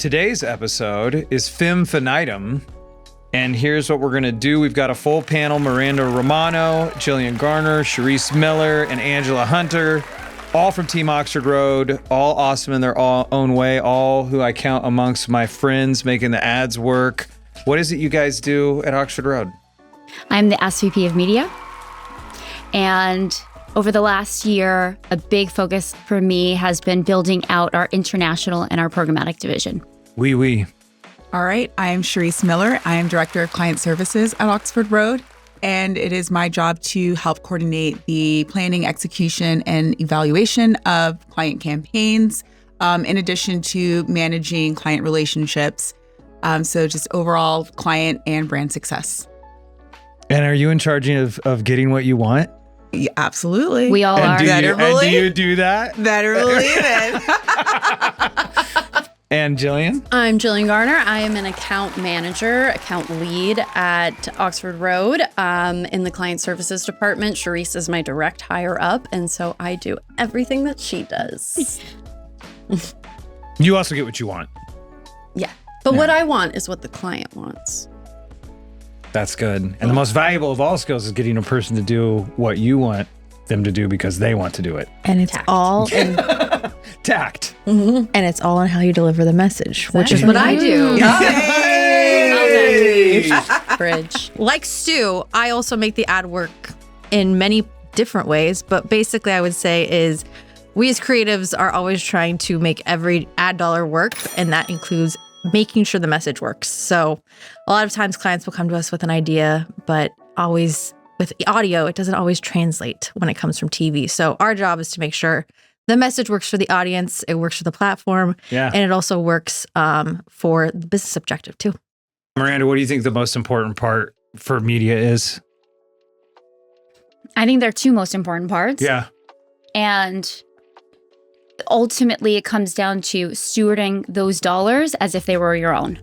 today's episode is Femfinitum. And here's what we're going to do. We've got a full panel: Miranda Romano, Jillian Garner, Charisse Miller, and Angela Hunter, all from Team Oxford Road, all awesome in their own way, all who I count amongst my friends making the ads work. What is it you guys do at Oxford Road? I'm the SVP of Media. And over the last year, a big focus for me has been building out our international and our programmatic division. Oui. All right, I am Charisse Miller. I am Director of Client Services at Oxford Road, and it is my job to help coordinate the planning, execution, and evaluation of client campaigns, in addition to managing client relationships. So just overall client and brand success. And are you in charge of getting what you want? Yeah, absolutely. We all are. Do you do that? Better believe it. And Jillian? I'm Jillian Garner. I am an account manager, account lead at Oxford Road in the client services department. Charisse is my direct higher up, and so I do everything that she does. You also get what you want. Yeah. But what I want is what the client wants. That's good. And the most valuable of all skills is getting a person to do what you want them to do because they want to do it. And it's all in tact. And it's all in how you deliver the message, Which is what I do. Hey! Bridge. Like Stu, I also make the ad work in many different ways, but basically I would say is we as creatives are always trying to make every ad dollar work, and that includes making sure the message works. So a lot of times clients will come to us with an idea, but always with audio, it doesn't always translate when it comes from TV. So our job is to make sure the message works for the audience, it works for the platform, and it also works for the business objective too. Miranda, what do you think the most important part for media is? I think there are two most important parts. Yeah. And ultimately, it comes down to stewarding those dollars as if they were your own.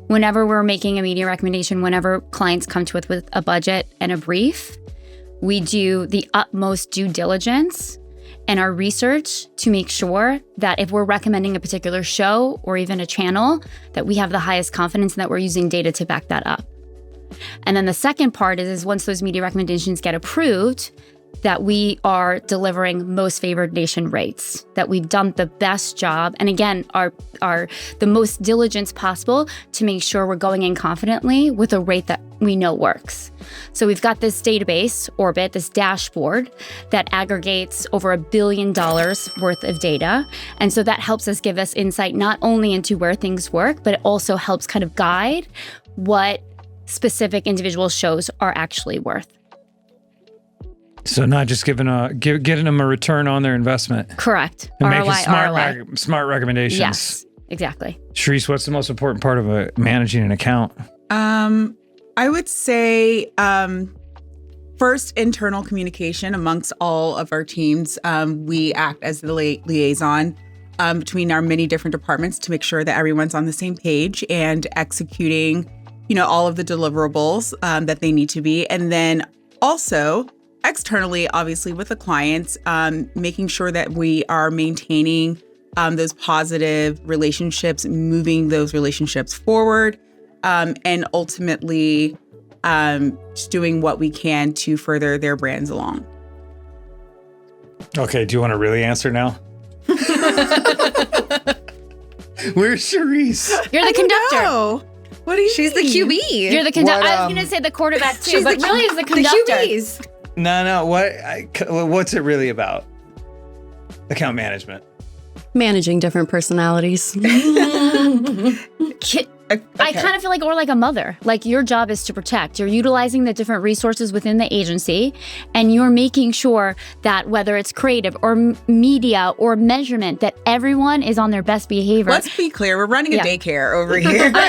Whenever we're making a media recommendation, whenever clients come to us with a budget and a brief, we do the utmost due diligence and our research to make sure that if we're recommending a particular show or even a channel, that we have the highest confidence and that we're using data to back that up. And then the second part is once those media recommendations get approved, that we are delivering most favored nation rates, that we've done the best job, and again, are the most diligence possible to make sure we're going in confidently with a rate that we know works. So we've got this database, Orbit, this dashboard that aggregates over $1 billion worth of data. And so that helps us give us insight not only into where things work, but it also helps kind of guide what specific individual shows are actually worth. So not just getting them a return on their investment. Correct. And ROI, making smart recommendations. Yes, exactly. Charisse, what's the most important part of managing an account? I would say first, internal communication amongst all of our teams. We act as the liaison between our many different departments to make sure that everyone's on the same page and executing, all of the deliverables that they need to be. And then also externally, obviously, with the clients, making sure that we are maintaining those positive relationships, moving those relationships forward, and ultimately just doing what we can to further their brands along. Okay, do you want to really answer now? Where's Charisse? You're the conductor. No. What do you She's mean? the QB. You're the conductor. I was going to say the quarterback too, but really it's the conductor. The QBs. No. What's it really about? Account management. Managing different personalities. I kind of feel like we're like a mother. Like your job is to protect. You're utilizing the different resources within the agency, and you're making sure that whether it's creative or media or measurement, that everyone is on their best behavior. Let's be clear. We're running a daycare over here. Kinda.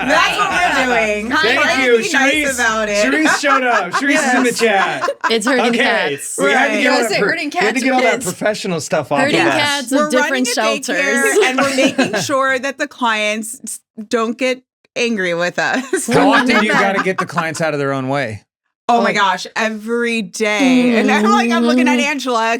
That's what we're doing. Thank you, Be Charisse. nice about it. Charisse showed up. Charisse is in the chat. It's herding Okay, cats. we had to get all that herding we had to cats get or all that kids? professional stuff off of Herding us. cats We're of running different a shelters. daycare, and we're making sure that the clients don't get angry with us. How often do you got to get the clients out of their own way? Oh my gosh, every day. And I'm looking at Angela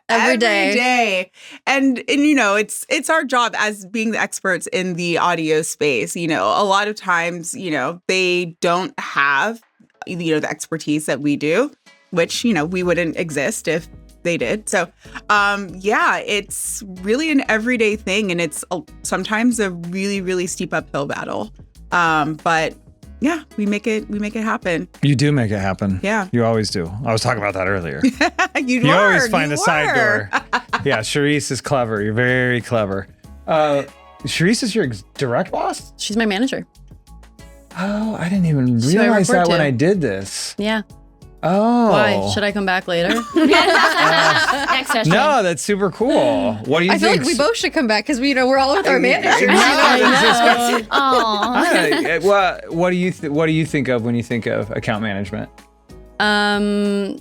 every day. And you know, it's our job as being the experts in the audio space. You know, a lot of times, you know, they don't have, you know, the expertise that we do, which, you know, we wouldn't exist if they did. So, yeah, it's really an everyday thing. And it's sometimes a really, really steep uphill battle. But yeah, we make it happen. You do make it happen. Yeah. You always do. I was talking about that earlier. You always find the side door. Yeah, Charisse is clever. You're very clever. Charisse is your direct boss? She's my manager. Oh, I didn't even She's who I realize report that when to. I did this. Yeah. Oh. Why? Should I come back later? Next session. No, that's super cool. What do you I feel think? like we both should come back because we, you know, we're all with our managers. Oh. What do you think of when you think of account management? To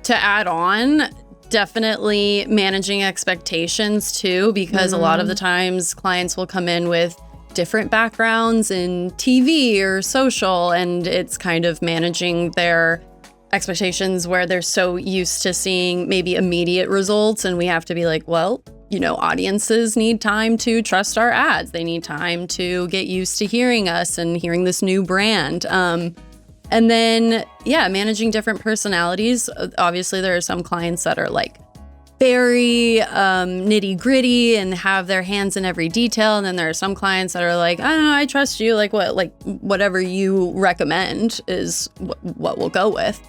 add on, definitely managing expectations too, because a lot of the times clients will come in with different backgrounds in TV or social, and it's kind of managing their expectations where they're so used to seeing maybe immediate results, and we have to be like, well, you know, audiences need time to trust our ads. They need time to get used to hearing us and hearing this new brand. And then, yeah, managing different personalities. Obviously, there are some clients that are like very nitty gritty and have their hands in every detail. And then there are some clients that are like, I don't know, I trust you. Like whatever you recommend is what we'll go with.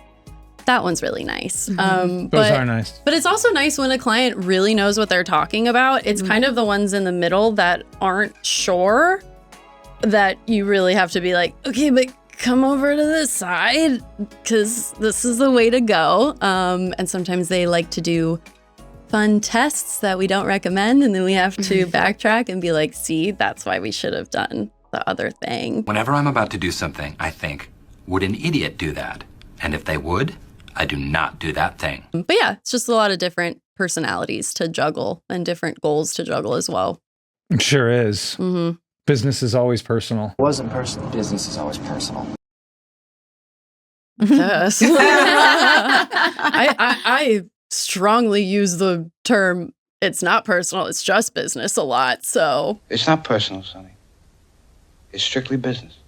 That one's really nice. Those are nice. But it's also nice when a client really knows what they're talking about. It's kind of the ones in the middle that aren't sure, that you really have to be like, okay, but come over to this side because this is the way to go. And sometimes they like to do fun tests that we don't recommend, and then we have to backtrack and be like, see, that's why we should have done the other thing. Whenever I'm about to do something, I think, would an idiot do that? And if they would, I do not do that thing. But yeah, it's just a lot of different personalities to juggle and different goals to juggle as well. It sure is. Mm-hmm. Business is always personal. Wasn't personal. Business is always personal. Yes. I strongly use the term, it's not personal, it's just business a lot, so. It's not personal, Sonny. It's strictly business.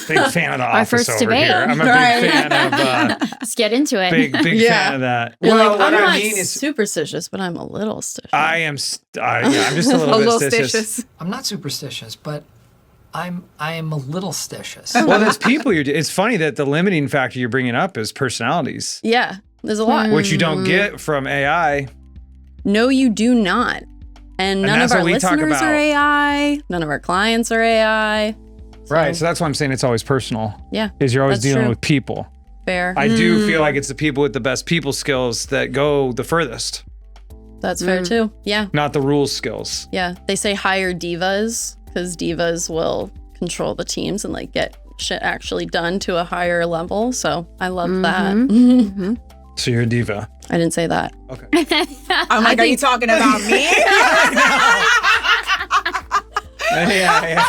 Big fan of The Our Office first over debate. here. I'm a big fan of Let's get into it. big fan of that. You're Well, like, what I'm I not mean is superstitious, but I'm a little stitious. I'm just a little bit stitious. I'm not superstitious, but I am a little stitious. Well, there's people it's funny that the limiting factor you're bringing up is personalities, Yeah, there's a lot. which you don't get from AI. No, you do not. And none that's of our what we talk listeners about. are AI. None of our clients are AI. Right. So that's why I'm saying it's always personal. Yeah, Is you're always that's dealing true. with people. Fair. I do feel like it's the people with the best people skills that go the furthest, That's fair too. Yeah, not the rules skills. yeah. They say hire divas because divas will control the teams and like get shit actually done to a higher level. So I love that. So you're a diva. I didn't say that. Okay. I'm like, are you talking about me? yeah.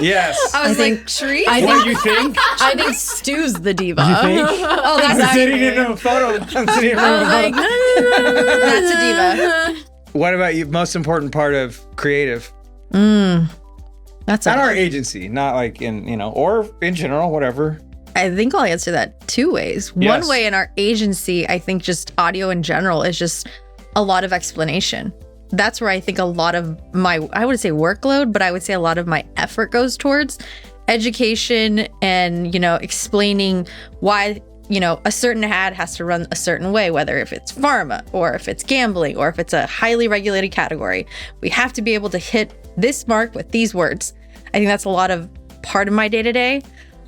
Yes. I think Charisse. What do you think? I think Stu's the diva. You think? Oh, that's I'm sitting in a photo. I'm sitting in a Like, photo. That's a diva. What about you? Most important part of creative? That's Not our agency, not like in, or in general, whatever. I think I'll answer that two ways. Yes. One way in our agency, I think just audio in general is just a lot of explanation. That's where I think a lot of my, I wouldn't say workload, but I would say a lot of my effort goes towards education and, explaining why, a certain ad has to run a certain way, whether if it's pharma or if it's gambling or if it's a highly regulated category. We have to be able to hit this mark with these words. I think that's a lot of part of my day-to-day.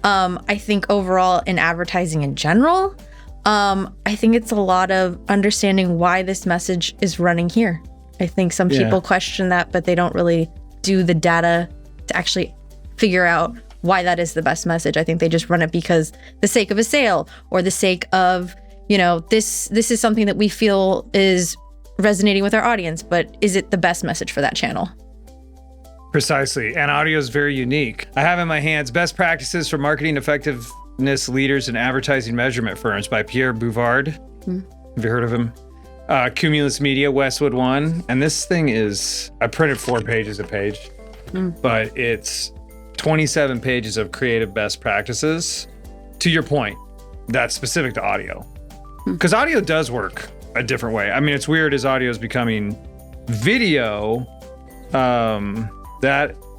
I think overall in advertising in general, I think it's a lot of understanding why this message is running here. I think some people question that, but they don't really do the data to actually figure out why that is the best message. I think they just run it because the sake of a sale or the sake of, this is something that we feel is resonating with our audience, but is it the best message for that channel? Precisely. And audio is very unique. I have in my hands best practices for marketing effective Effectiveness Leaders in Advertising Measurement Firms by Pierre Bouvard. Have you heard of him? Cumulus Media, Westwood One. And this thing is, I printed 4 pages a page, but it's 27 pages of creative best practices. To your point, that's specific to audio. Because audio does work a different way. I mean, it's weird as audio is becoming video,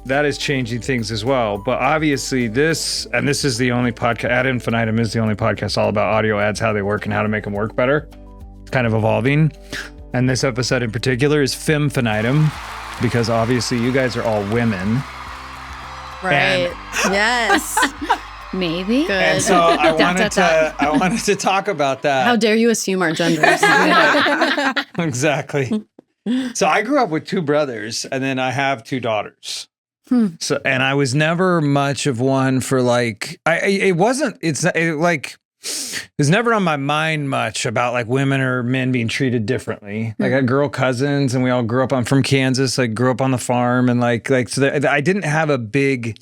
that is changing things as well. But obviously this is the only podcast, Ad Infinitum is the only podcast all about audio ads, how they work and how to make them work better. It's kind of evolving. And this episode in particular is Femfinitum, because obviously you guys are all women. Right. Yes. Maybe. Good. And so I wanted to talk about that. How dare you assume our genders? Exactly. So I grew up with 2 brothers, and then I have 2 daughters. So, and I was never much of one for like, it was never on my mind much about like women or men being treated differently. Like I had girl cousins, and we all grew up. I'm from Kansas. I grew up on the farm, and I didn't have a big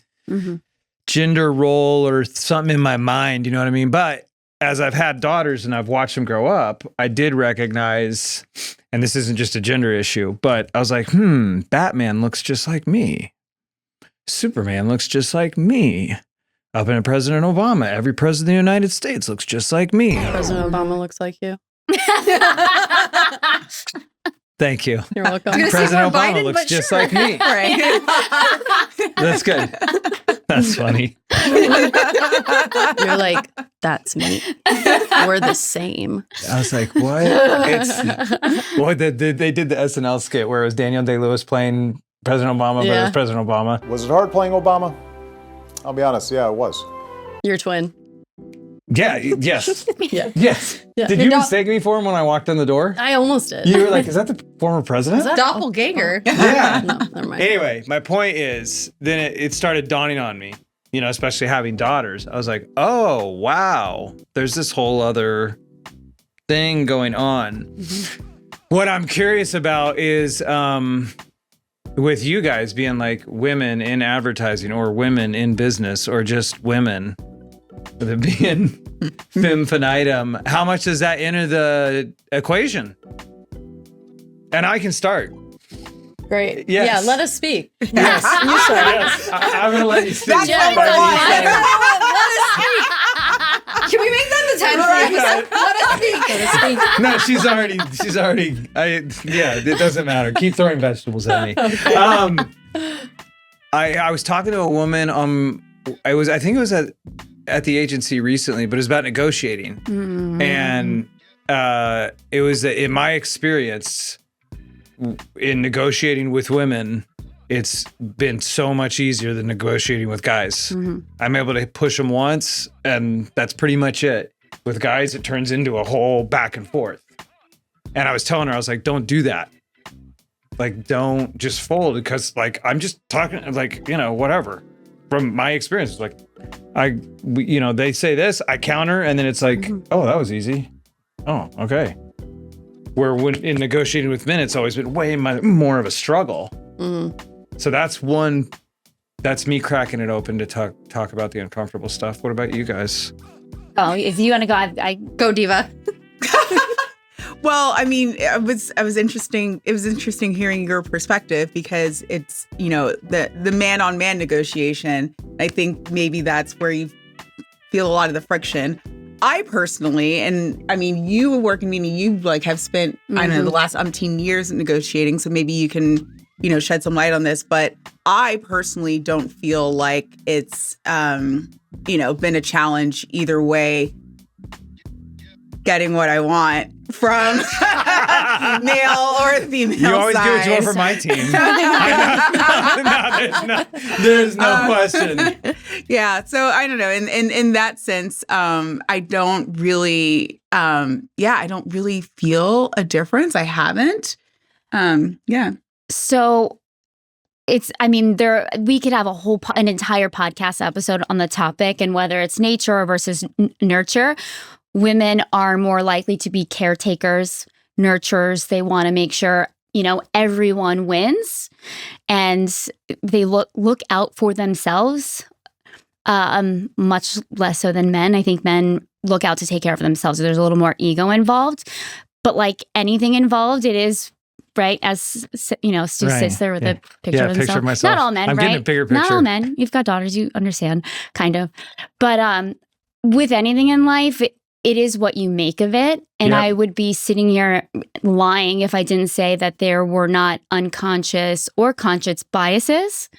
gender role or something in my mind. You know what I mean? But as I've had daughters and I've watched them grow up, I did recognize, and this isn't just a gender issue, but I was like, Batman looks just like me. Superman looks just like me. Up in President Obama, every president of the United States looks just like me. President Obama looks like you. Thank you. You're welcome. President Obama looks just like me. Right. That's good. That's funny. You're like, that's me. We're the same. I was like, what? They did the SNL skit where it was Daniel Day-Lewis playing President Obama, but it was President Obama. Was it hard playing Obama? I'll be honest, yeah, it was. Your twin. Yeah, yes. Yeah. Yes. Yeah. Did you mistake me for him when I walked in the door? I almost did. You were like, is that the former president? Doppelganger. Yeah. No, never mind. Anyway, my point is, then it started dawning on me, you know, especially having daughters. I was like, oh, wow, there's this whole other thing going on. What I'm curious about is, with you guys being like women in advertising or women in business or just women, being Femfinitum, how much does that enter the equation? And I can start. Great. Yes. Yeah, let us speak. Yes. You start. Yes. I'm going to let you speak. That's Yeah, what let I us speak. Can we make that the title of the episode? Let us speak. Let us speak. No, she's already, it doesn't matter. Keep throwing vegetables at me. I was talking to a woman, I think it was at the agency recently, but it was about negotiating. And it was, in my experience, in negotiating with women, it's been so much easier than negotiating with guys. I'm able to push them once, and that's pretty much it. With guys, it turns into a whole back and forth. And I was telling her, I was like, don't do that. Like, don't just fold, because like, I'm just talking like, you know, whatever. From my experience, like, they say this, I counter, and then it's like, oh, that was easy. Oh, okay. Where when in negotiating with men, it's always been way more of a struggle. So that's me cracking it open to talk about the uncomfortable stuff. What about you guys? Oh, if you want to go, I Go, Diva. Well, I mean, it was interesting. It was interesting hearing your perspective, because it's, you know, the man-on-man negotiation. I think maybe that's where you feel a lot of the friction. I personally, and I mean, you work in media, you like have spent, I don't know, the last umpteen years negotiating. So maybe you can, you know, shed some light on this. But I personally don't feel like it's, you know, been a challenge either way, getting what I want from male or female You always side. give it to her for my team. There's no question. Yeah. So I don't know. In that sense, I don't really, I don't really feel a difference. I haven't. Yeah. So we could have an entire podcast episode on the topic, and whether it's nature versus nurture. Women are more likely to be caretakers, nurturers. They want to make sure, you know, everyone wins, and they look out for themselves much less so than men. I think men look out to take care of themselves. There's a little more ego involved. But like anything involved, it is, right, as you know, Stu sits there with a picture of himself. Myself. Not all men, I'm right? getting a bigger picture. Not all men. You've got daughters, you understand, kind of. But with anything in life, it is what you make of it. And I would be sitting here lying if I didn't say that there were not unconscious or conscious biases,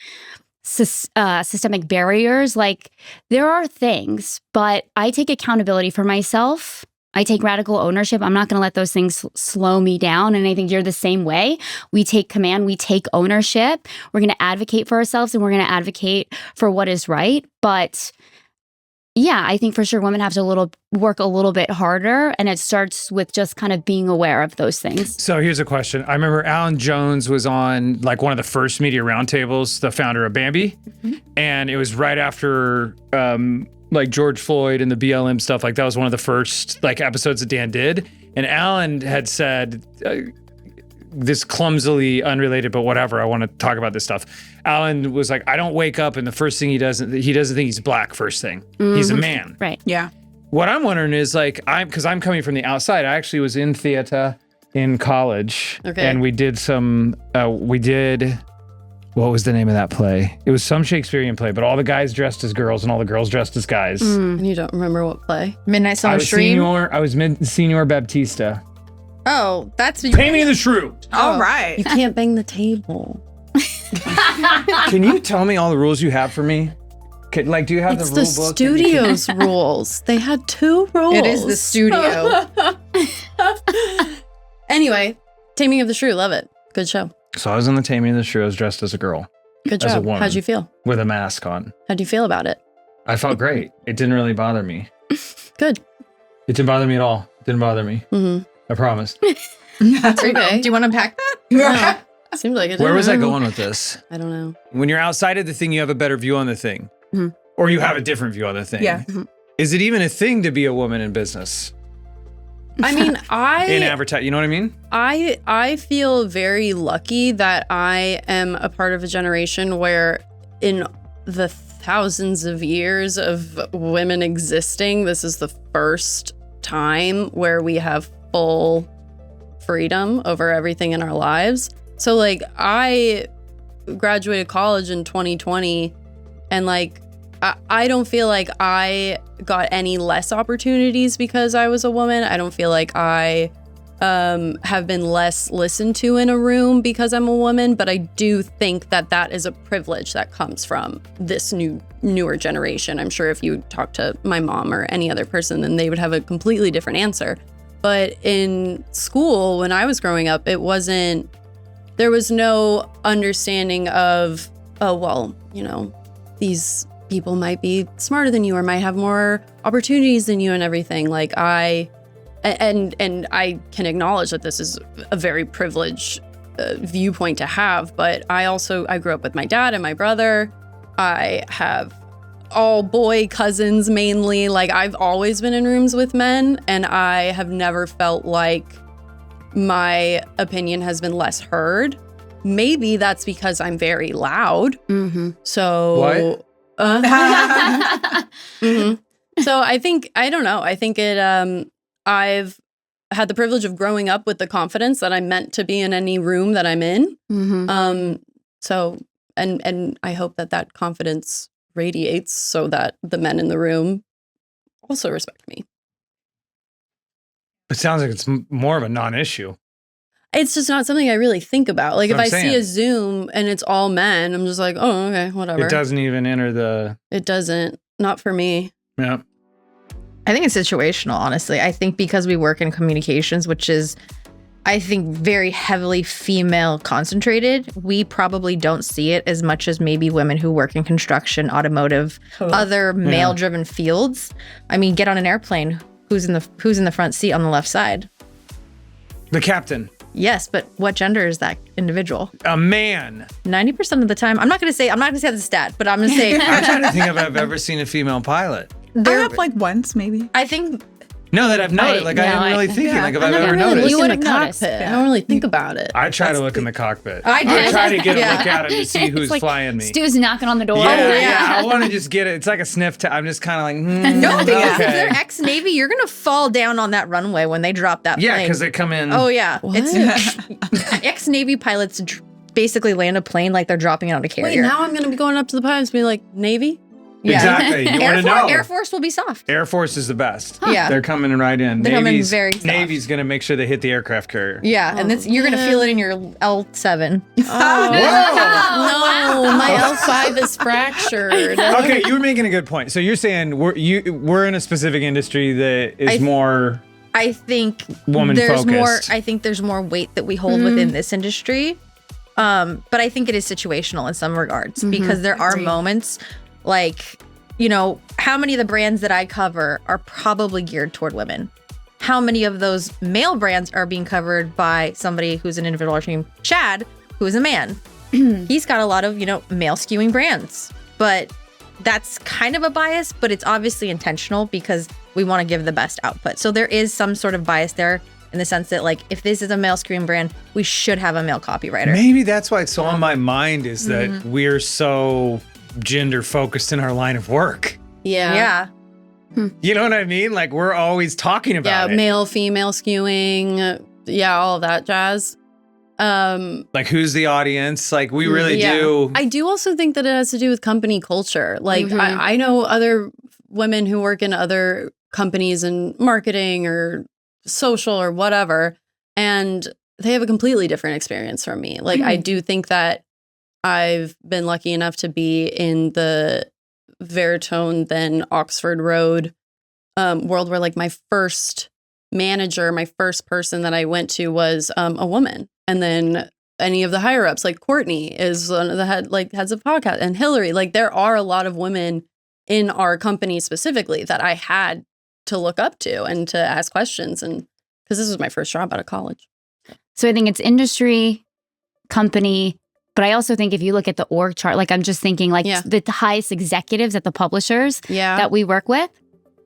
systemic barriers. Like there are things, but I take accountability for myself. I take radical ownership. I'm not going to let those things slow me down. And I think you're the same way. We take command. We take ownership. We're going to advocate for ourselves and we're going to advocate for what is right. But yeah, I think for sure women have to work a little bit harder. And it starts with just kind of being aware of those things. So here's a question. I remember Alan Jones was on like one of the first media roundtables, the founder of Bambi. And it was right after like George Floyd and the BLM stuff. Like that was one of the first like episodes that Dan did. And Alan had said, this clumsily unrelated, but whatever, I want to talk about this stuff. Alan was like, I don't wake up and the first thing he doesn't think he's black first thing. He's a man. Right. Yeah. What I'm wondering is like, because I'm coming from the outside. I actually was in theater in college. Okay. And we did what was the name of that play? It was some Shakespearean play, but all the guys dressed as girls and all the girls dressed as guys. And you don't remember what play? Midnight Summer I was Stream. Senior Baptista. Oh, that's Taming of the Shrew. All right. You can't bang the table. Can you tell me all the rules you have for me? Do you have It's the the rule book? studio's rules. They had 2 rules. It is the studio. Anyway, Taming of the Shrew. Love it. Good show. So I was in the Taming of the Shrew. I was dressed as a girl. Good As a job. woman. How'd you feel? With a mask on. How'd you feel about it? I felt great. It didn't really bother me. Good. It didn't bother me at all. It didn't bother me. Mm-hmm. I promise. Okay. Do you want to unpack that? Yeah. Seems like it. Where was I going with this? I don't know. When you're outside of the thing, you have a better view on the thing. Or you have a different view on the thing. Yeah. Is it even a thing to be a woman in business? I mean, In advertising, you know what I mean? I feel very lucky that I am a part of a generation where in the thousands of years of women existing, this is the first time where we have full freedom over everything in our lives. So like I graduated college in 2020 and like I don't feel like I got any less opportunities because I was a woman. I don't feel like I have been less listened to in a room because I'm a woman, but I do think that that is a privilege that comes from this newer generation. I'm sure if you talk to my mom or any other person, then they would have a completely different answer. But in school, when I was growing up, there was no understanding of, oh, well, you know, these people might be smarter than you or might have more opportunities than you and everything. Like and I can acknowledge that this is a very privileged viewpoint to have, but I grew up with my dad and my brother. I have all boy cousins mainly. Like I've always been in rooms with men and I have never felt like my opinion has been less heard. Maybe that's because I'm very loud. So What? So I don't know. I think I've had the privilege of growing up with the confidence that I'm meant to be in any room that I'm in. So, and I hope that confidence radiates so that the men in the room also respect me. It sounds like it's more of a non-issue. It's just not something I really think about. Like if That's I what I'm see a Zoom and it's all men, I'm just like, oh, okay, whatever. It doesn't even enter the... It doesn't. Not for me. Yeah. I think it's situational, honestly. I think because we work in communications, which is, I think, very heavily female concentrated, we probably don't see it as much as maybe women who work in construction, automotive, other male-driven fields. I mean, get on an airplane. Who's in the front seat on the left side? The captain. Yes, but what gender is that individual? A man. 90% of the time. I'm not gonna say the stat, but I'm gonna say I'm trying to think if I've ever seen a female pilot. I have like once, maybe. I think No, that I've noted. Like, I didn't really think like if I've ever noticed. You look would in have the noticed cockpit. it. I don't really think about it. I try to look in the cockpit. I do. I try to get a Yeah. look at it to see who's It's like flying me. Stu's knocking on the door. Yeah, I want to just get it. It's like a sniff. I'm just kind of like, No, because if okay. they're ex-Navy, you're gonna fall down on that runway when they drop that Yeah, plane. because they come in. Oh yeah, What? it's ex-Navy pilots basically land a plane like they're dropping it on a Wait, carrier. now I'm going to be going up to the pilots and be like, Navy? Yeah. Exactly. You want to know. Air Force will be soft. Air Force is the best. Yeah. They're coming right in. They're coming very soft. Navy's going to make sure they hit the aircraft carrier. Yeah, and you're gonna feel it in your L7. No, my L5 is fractured. Okay, you were making a good point. So you're saying we're in a specific industry that is more I think woman there's focused. more. I think there's more weight that we hold within this industry, but I think it is situational in some regards because there are moments like, you know, how many of the brands that I cover are probably geared toward women? How many of those male brands are being covered by somebody who's an individual named Chad, who is a man? He's got a lot of, you know, male skewing brands, but that's kind of a bias, but it's obviously intentional because we want to give the best output. So there is some sort of bias there in the sense that, like, if this is a male skewing brand, we should have a male copywriter. Maybe that's why it's so on my mind is that we're so gender focused in our line of work. Yeah. You know what I mean? Like we're always talking about it. Male, female skewing. All of that jazz. Like who's the audience? Like we really do. I do also think that it has to do with company culture. Like I know other women who work in other companies in marketing or social or whatever, and they have a completely different experience from me. Like I do think that I've been lucky enough to be in the Veritone, then Oxford Road world where like my first manager, my first person that I went to was a woman. And then any of the higher ups, like Courtney is one of the heads of podcast, and Hillary, like there are a lot of women in our company specifically that I had to look up to and to ask questions. And because this was my first job out of college. So I think it's industry, company, but I also think if you look at the org chart, like I'm just thinking like the highest executives at the publishers that we work with,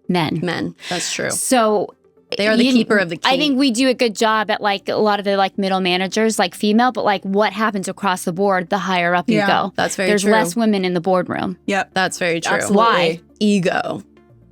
men. That's true. So they are the keeper of the key. I think we do a good job at like a lot of the like middle managers, like female, but like what happens across the board, the higher up you go. That's very There's true. less women in the boardroom. Yep. That's very true. Absolutely. Why? Ego.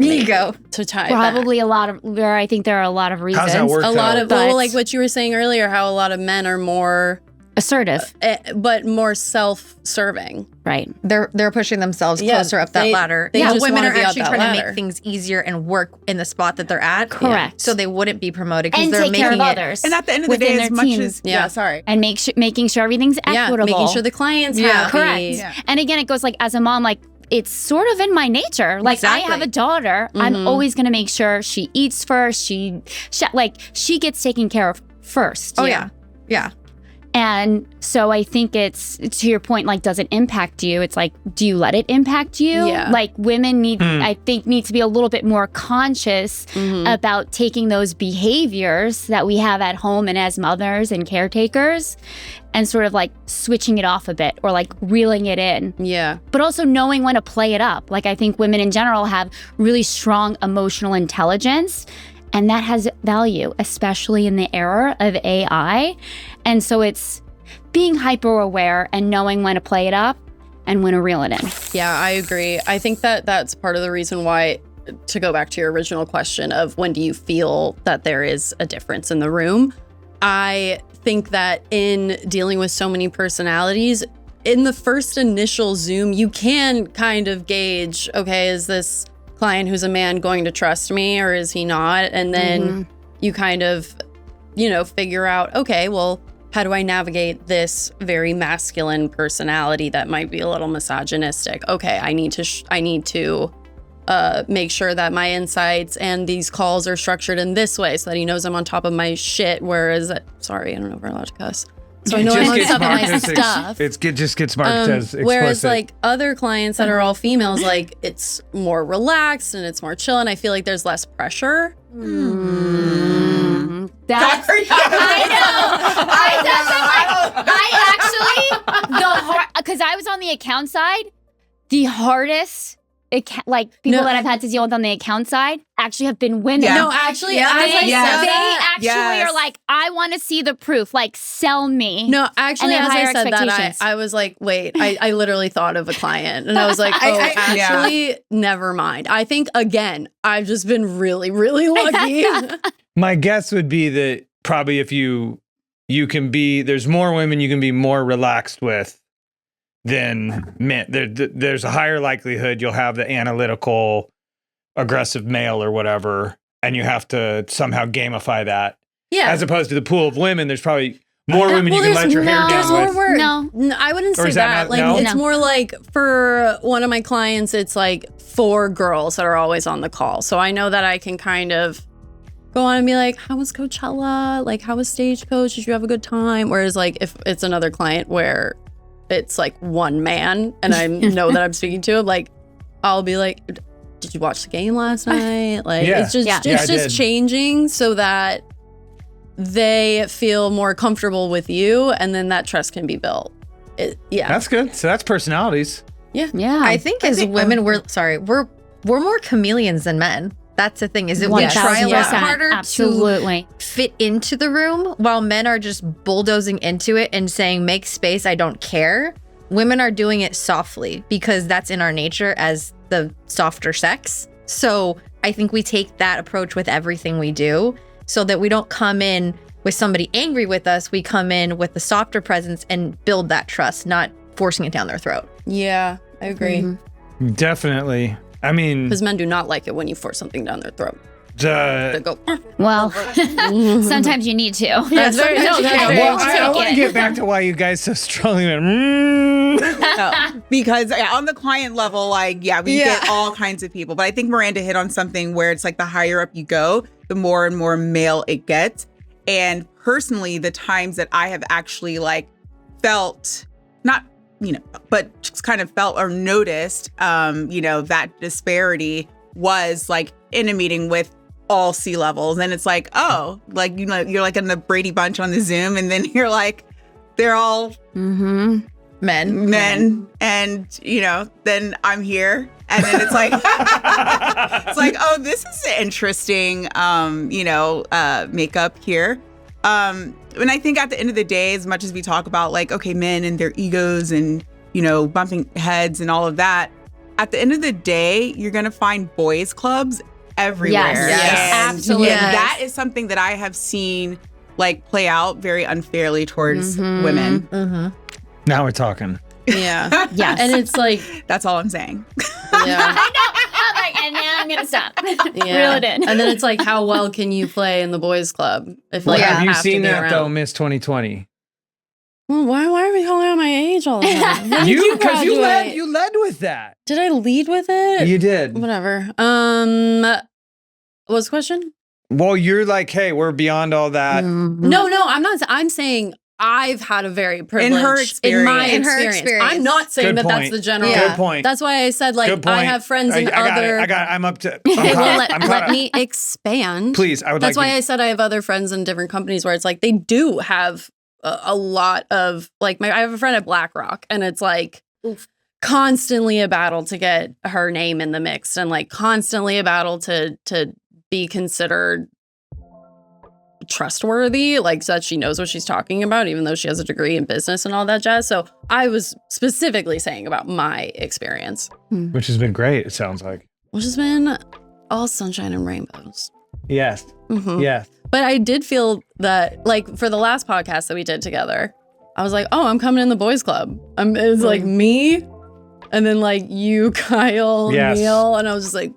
To tie it Probably a lot of where I think there are a lot of reasons. How's that work? a lot of But- like what you were saying earlier, how a lot of men are more assertive, but more self-serving. right? They're pushing themselves Yeah, closer up that they- ladder. they just Women wanna are be up actually that trying to ladder. make things easier and work in the spot that they're at. Correct. So they wouldn't be promoted because And they're take care making of it. others. And at the end of the within day, as their much teams. as Yeah. sorry. And making sure everything's equitable. making sure the client's happy. Correct. Yeah. And again, it goes like as a mom, like it's sort of in my nature. Like I have a daughter. I'm always going to make sure she eats first. She gets taken care of first. Oh yeah. Yeah. And so I think it's to your point, like, does it impact you? It's like, do you let it impact you? Yeah. Like women need to be a little bit more conscious about taking those behaviors that we have at home and as mothers and caretakers and sort of like switching it off a bit or like reeling it in. Yeah. But also knowing when to play it up. Like I think women in general have really strong emotional intelligence. And that has value, especially in the era of AI. And so it's being hyper aware and knowing when to play it up and when to reel it in. Yeah, I agree. I think that that's part of the reason why, to go back to your original question of when do you feel that there is a difference in the room, I think that in dealing with so many personalities, in the first initial Zoom, you can kind of gauge, okay, is this client who's a man going to trust me or is he not? And then you kind of, figure out, okay, well, how do I navigate this very masculine personality that might be a little misogynistic? Okay, I need to make sure that my insights and these calls are structured in this way so that he knows I'm on top of my shit. Whereas, sorry, I don't know if we're allowed to cuss. So I know I'm on top of my stuff. It just gets marked as explicit. Whereas like other clients that are all females, like it's more relaxed and it's more chill, and I feel like there's less pressure. That's I actually because I was on the account side, the hardest like people No. that I've had to deal with on the account side actually have been women. Yeah. No, actually, Yeah. as I They, said they that, actually are like, I want to see the proof. Like, sell me. no, actually, And they have as I higher said that, expectations. I was like, wait, I literally thought of a client, and I was like, oh, actually, never mind. I think again, I've just been really, really lucky. My guess would be that probably if you can be, there's more women you can be more relaxed with than men. There's a higher likelihood you'll have the analytical, aggressive male or whatever, and you have to somehow gamify that. Yeah. As opposed to the pool of women, there's probably more women you can let your hair There's down more with. work. No. I wouldn't Or say is that that. not- Like, no? it's No. more like for one of my clients, it's like 4 girls that are always on the call. So I know that I can kind of go on and be like, how was Coachella? Like, how was Stagecoach? Did you have a good time? Whereas like if it's another client where it's like one man and I know that I'm speaking to him, like I'll be like, did you watch the game last night? Like Yeah. it's just Yeah. it's Yeah, I just did. changing so that they feel more comfortable with you, and then that trust can be built. Yeah. That's good. So that's personalities. Yeah. I think as women, we're more chameleons than men. That's the thing, is that we try a lot 1000%. harder Absolutely. to fit into the room, while men are just bulldozing into it and saying, make space, I don't care. Women are doing it softly because that's in our nature as the softer sex. So I think we take that approach with everything we do, so that we don't come in with somebody angry with us. We come in with the softer presence and build that trust, not forcing it down their throat. Yeah, I agree. Mm-hmm. Definitely. I mean, Because men do not like it when you force something down their throat. the They go, Well, sometimes you need to. that's very, no, that's very well, true. I want to get back to why you guys so strongly went. Because on the client level, like, we get all kinds of people. But I think Miranda hit on something where it's like the higher up you go, the more and more male it gets. And personally, the times that I have actually like felt, not, but just kind of felt or noticed, that disparity was like in a meeting with all C-levels. And it's like, oh, like, you're like in the Brady Bunch on the Zoom, and then you're like, they're all Men. and then I'm here, and then it's like it's like, oh, this is interesting makeup here, and I think at the end of the day, as much as we talk about like, okay, men and their egos and bumping heads and all of that, at the end of the day, you're gonna find boys clubs everywhere. Yes. And Absolutely. that is something that I have seen like play out very unfairly towards women. Now we're talking. Yeah. Yes. And it's like, That's all I'm saying. yeah. I'm like, and now I'm going to stop. Yeah. Reel it in. And then it's like, how well can you play in the boys club? If like Have you have to seen be that around? though, Miss 2020? Well, why are we calling out my age all the time? When did Because you graduate? led with that. Did I lead with it? You did. Whatever. What's the question? Well, you're like, hey, we're beyond all that. No, I'm not. I'm saying I've had a very privileged In her experience. my In her experience. experience. I'm not saying Good that that's point. the general. Yeah. Good point. That's why I said like Good point. I have friends in I got other. it. I'm up to. Okay, well, I'm caught let up. me expand. Please, I would That's like why to- I said I have other friends in different companies where it's like they do have a lot of like I have a friend at BlackRock, and it's like constantly a battle to get her name in the mix, and like constantly a battle to be considered trustworthy, like so that she knows what she's talking about, even though she has a degree in business and all that jazz. So I was specifically saying about my experience, Which has been great, it sounds like. which has been all sunshine and rainbows. Yes. Mhm. Yes. But I did feel that, like, for the last podcast that we did together, I was like, oh, I'm coming in the boys club. It's like me, and then like you, Kyle, Yes. Neil, and I was just like,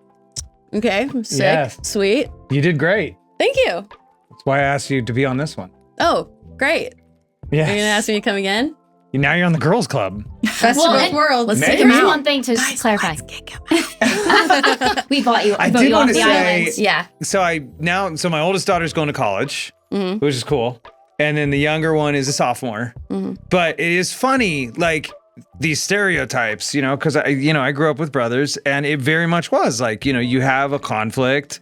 okay, sick, Yes. sweet. You did great. Thank you. That's why I asked you to be on this one. Oh, great. Yes. Are you gonna ask me to come again? Now you're on the girls club. Best Well, of both and- worlds. Let's Man. take him Here's out. one thing to clarify. We bought you. I bought did you off want to the say, island. Yeah. so my oldest daughter's going to college, Mhm. which is cool. And then the younger one is a sophomore. Mhm. But it is funny, like these stereotypes, because I grew up with brothers, and it very much was like, you have a conflict,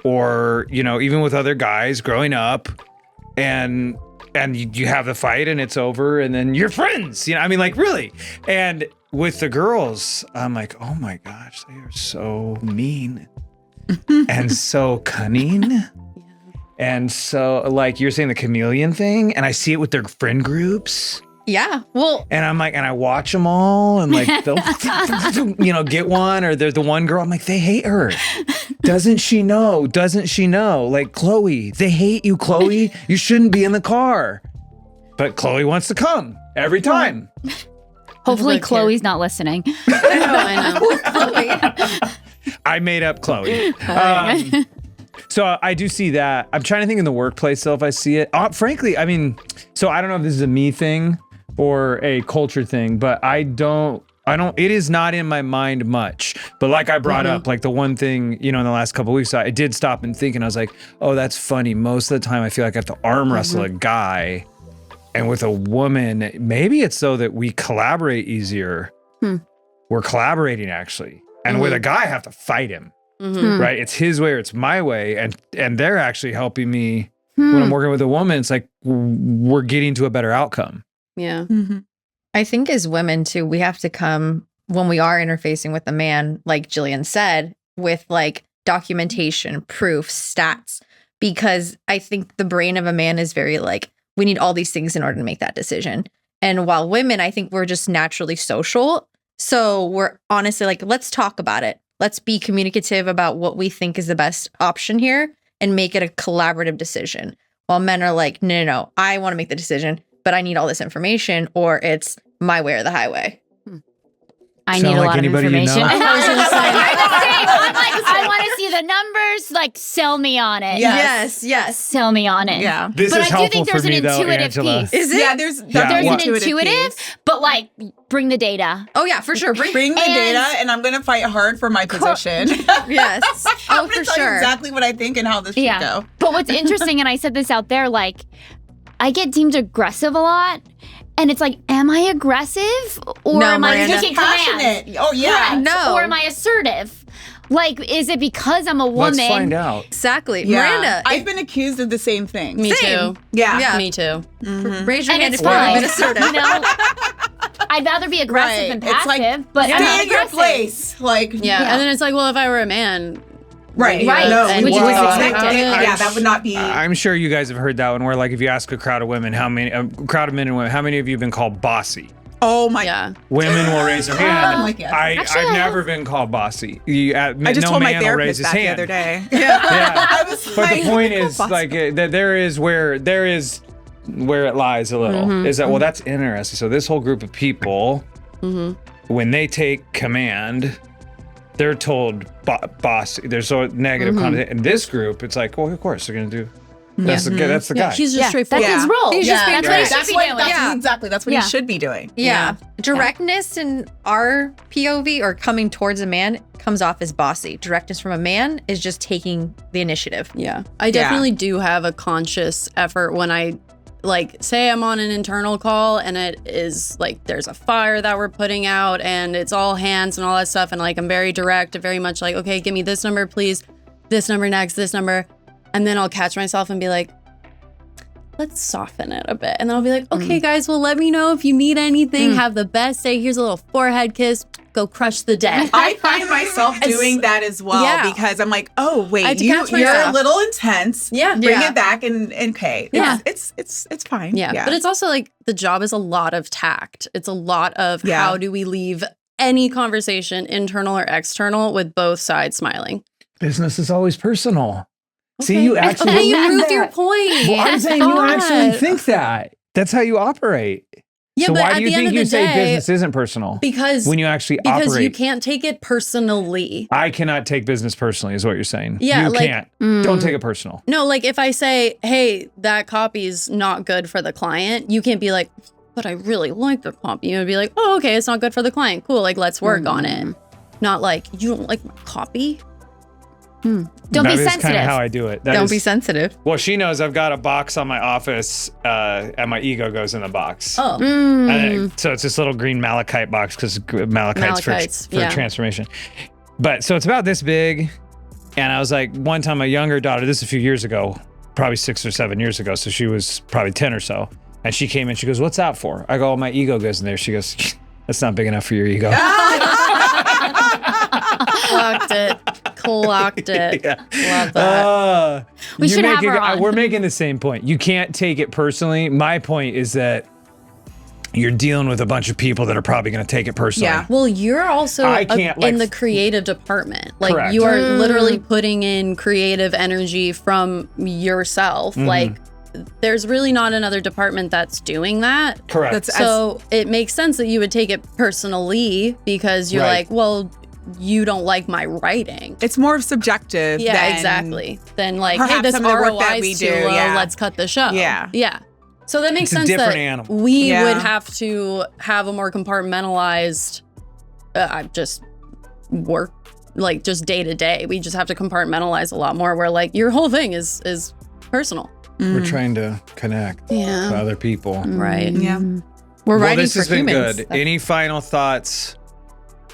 or even with other guys growing up, and you have the fight and it's over, and then you're friends. Like really. And with the girls, I'm like, oh my gosh, they are so mean and so cunning. And so, like, you're saying the chameleon thing, and I see it with their friend groups. Yeah. Well, And I'm like, and I watch them all, and like, they'll, get one, or there's the one girl. I'm like, they hate her. Doesn't she know? Doesn't she know? Like, Chloe, they hate you, Chloe. You shouldn't be in the car. But Chloe wants to come every time. Hopefully Chloe's not listening. I know. I made up Chloe. So I do see that. I'm trying to think in the workplace though, if I see it. Frankly, I mean, so I don't know if this is a me thing or a culture thing, but I don't, it is not in my mind much. But like I brought up, like the one thing, in the last couple of weeks, I did stop and think, and I was like, oh, that's funny. Most of the time I feel like I have to arm wrestle a guy. And with a woman, maybe it's so that we collaborate easier. We're collaborating actually. And with a guy, I have to fight him. Right? It's his way or it's my way. And they're actually helping me when I'm working with a woman. It's like we're getting to a better outcome. Yeah. I think as women too, we have to come when we are interfacing with a man, like Jillian said, with like documentation, proof, stats, because I think the brain of a man is very like, we need all these things in order to make that decision. And while women, I think we're just naturally social. So we're honestly like, let's talk about it. Let's be communicative about what we think is the best option here and make it a collaborative decision. While men are like, no, I want to make the decision, but I need all this information, or it's my way or the highway. I need a lot of information. You know? I'm like, I want to see the numbers. Like, sell me on it. Yes. Sell me on it. Yeah. This But is I do helpful think for there's an me though, intuitive Angela. piece. Is it? Yeah, there's There's definitely an intuitive, piece. but like, bring the data. Oh yeah, for sure. Bring the data, and I'm going to fight hard for my position. Yes. I'm Oh, gonna for tell you sure. exactly what I think and how this should go. But what's interesting, and I said this out there, like, I get deemed aggressive a lot. And it's like, am I aggressive? Or No, am I Miranda. taking command? Passionate. Oh, yeah. Correct. No. Or am I assertive? Like, is it because I'm a woman? Let's find out. Exactly. Yeah. Miranda, I've been accused of the same thing. Me Same. too. Yeah. Me too. raise your And hand it's if you've fine. been assertive. You know? I'd rather be aggressive than It's passive, like, but stay I'm not in your aggressive. place. Like, Yeah. And then it's like, well, if I were a man, Right. Right. No, And which which was is expected. expected. Yeah, that would not be. I'm sure you guys have heard that one where like if you ask a crowd of women, a crowd of men and women, how many of you have been called bossy? Oh my. yeah. Women will raise their hand. like, yes. Actually, I've I never been called bossy. I just no told my man will raise therapist his that the hand. other day. Yeah. I was But like, the point is like that there is where it lies a little is that well that's interesting. So this whole group of people, when they take command, they're told boss. There's so negative content. In this group, it's like, well, of course they're gonna do. That's the guy. That's the guy. He's just straightforward. That's his role. He's just being That's what he direct. should be doing. That's what he should be doing. Yeah. Directness in our POV or coming towards a man comes off as bossy. Directness from a man is just taking the initiative. Yeah. I definitely do have a conscious effort when I like say I'm on an internal call and it is like there's a fire that we're putting out and it's all hands and all that stuff, and like I'm very direct, very much like, okay, give me this number please, this number next, this number, and then I'll catch myself and be like, let's soften it a bit, and then I'll be like, okay guys, well let me know if you need anything. Have the best day. Here's a little forehead kiss. Go crush the day. I find myself doing that as well because I'm like, oh I have wait, to catch you're myself. a little intense. Yeah. Bring Yeah. it back and okay. Yeah. It's fine. Yeah. But it's also like the job is a lot of tact. It's a lot of Yeah. how do we leave any conversation, internal or external, with both sides smiling. Business is always personal. See, Okay. you actually Okay, you believe proved your that. point. Well, I'm saying you actually God. think that. That's how you operate. Yeah, so but why at do you the end think of you the say day, business isn't personal? Because when you actually because operate, you can't take it personally. I cannot take business personally, is what you're saying. Yeah, you like- can't. Don't take it personal. No, like if I say, hey, that copy's not good for the client, you can't be like, but I really like the copy. You would be like, oh, okay, it's not good for the client. Cool, like let's work on it. Not like, you don't like my copy? Don't That be is kind sensitive. of how I do it. That Don't is- be sensitive. Well, she knows I've got a box on my office, and my ego goes in the box. Oh. So it's this little green malachite box because malachite's Malachite's, for yeah. transformation. But so it's about this big, and I was like, one time my younger daughter, this is a few years ago, probably 6 or 7 years ago, so she was probably 10 or so, and she came in, she goes, "What's that for?" I go, "Oh, my ego goes in there." She goes, That's not big enough for your ego. Clocked it. Yeah. Love that. We should have her on. We're making the same point. You can't take it personally. My point is that you're dealing with a bunch of people that are probably going to take it personally. Yeah. Well, you're also I can't, in the creative department. Like Correct. you are literally putting in creative energy from yourself. Like there's really not another department that's doing that. Correct. So it makes sense that you would take it personally because you're Right. like, well, you don't like my writing. It's more subjective. Yeah, than exactly. Then like, hey, perhaps this some of the work ROI that we is too do, low. yeah. Let's cut the show. Yeah. Yeah. So that makes It's a sense different that animal. we Yeah. would have to have a more compartmentalized just work, like just day to day. We just have to compartmentalize a lot more where like your whole thing is personal. We're trying to connect to Yeah. other people. Right. Yeah. We're Well, writing this for has been humans. good. Any final thoughts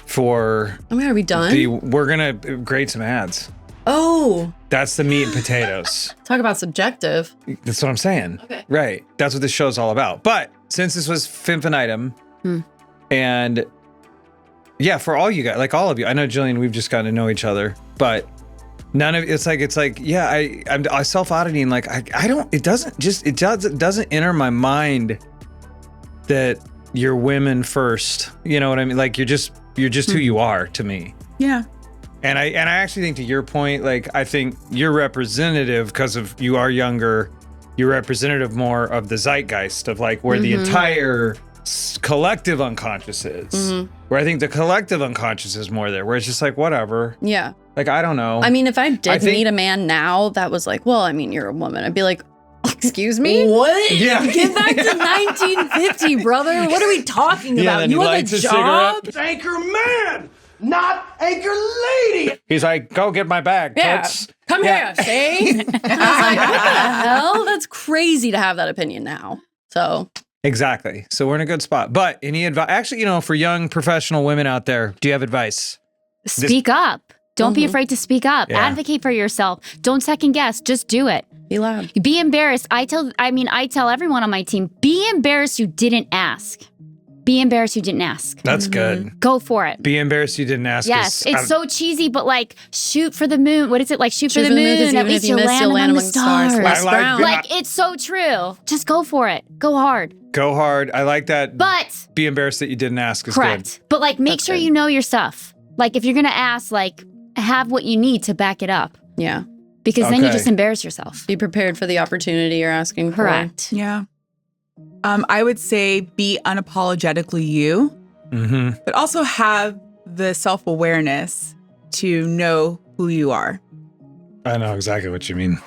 for Oh my God, are we done? we're going to grade some ads. Oh, That's the meat and potatoes. talk about subjective. That's what I'm saying. Okay. Right. That's what this show's all about. But since this was Femfinitum, and yeah, for all you guys, like all of you, I know Jillian, we've just gotten to know each other, but none of it's like, yeah, I'm self-auditing. Like it doesn't enter my mind that you're women first. You know what I mean? Like you're just who you are to me. Yeah. And I actually think to your point, like I think you're representative because of you are younger. You're representative more of the zeitgeist of like where the entire collective unconscious is. Where I think the collective unconscious is more there. Where it's just like whatever. Yeah. Like I don't know. I mean, if I did think- meet a man now that was like, well, I mean, you're a woman, I'd be like, excuse me? What? Yeah. Get back to 1950, brother. What are we talking Yeah, about? then You he have a lights a job? cigarette. Anchor man, not anchor lady. He's like, go get my bag. Yeah. Toots." Come Yeah. here, see? I was like, what the hell? That's crazy to have that opinion now. So Exactly. So we're in a good spot. But any advice? Actually, for young professional women out there, do you have advice? Speak up. Don't be afraid to speak up. Yeah. Advocate for yourself. Don't second guess. Just do it. be loud. Be embarrassed. I tell everyone on my team, be embarrassed you didn't ask. Be embarrassed you didn't ask. That's good. Go for it. Be embarrassed you didn't ask. Yes, us. it's so cheesy, but like shoot for the moon. What is it like? Shoot for the moon. 'cause At even least if you you'll miss, land among the stars. Les I like Brown. that. Like it's so true. Just go for it. Go hard. Go hard. I like that. But Be embarrassed that you didn't ask is correct. But like make That's sure good. you know your stuff. Like if you're gonna ask, like have what you need to back it up. Yeah. Because then you Okay. just embarrass yourself. Be prepared for the opportunity you're asking for. Correct. Yeah. I would say be unapologetically you, good. but also have the self-awareness to know who you are. I know exactly what you mean.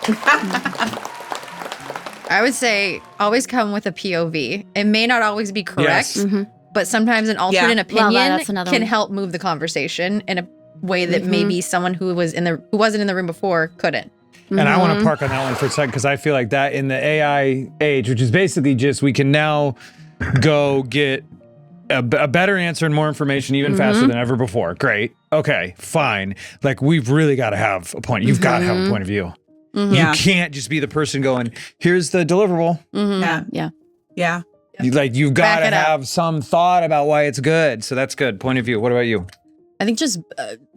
I would say always come with a POV. It may not always be correct, Yes. but sometimes an alternate Yeah. opinion Well, that's another can one. help move the conversation in a way that maybe someone who wasn't in the room before couldn't. And I want to park on that one for a second because I feel like that in the AI age, which is basically just we can now go get a better answer and more information even faster than ever before. Great. Okay, fine. Like we've really got to have a point. You've got to have a point of view. Yeah. You can't just be the person going, here's the deliverable. Yeah. Yeah. Yeah. You've got Back to it up. have some thought about why it's good. So that's good. Point of view. What about you? I think just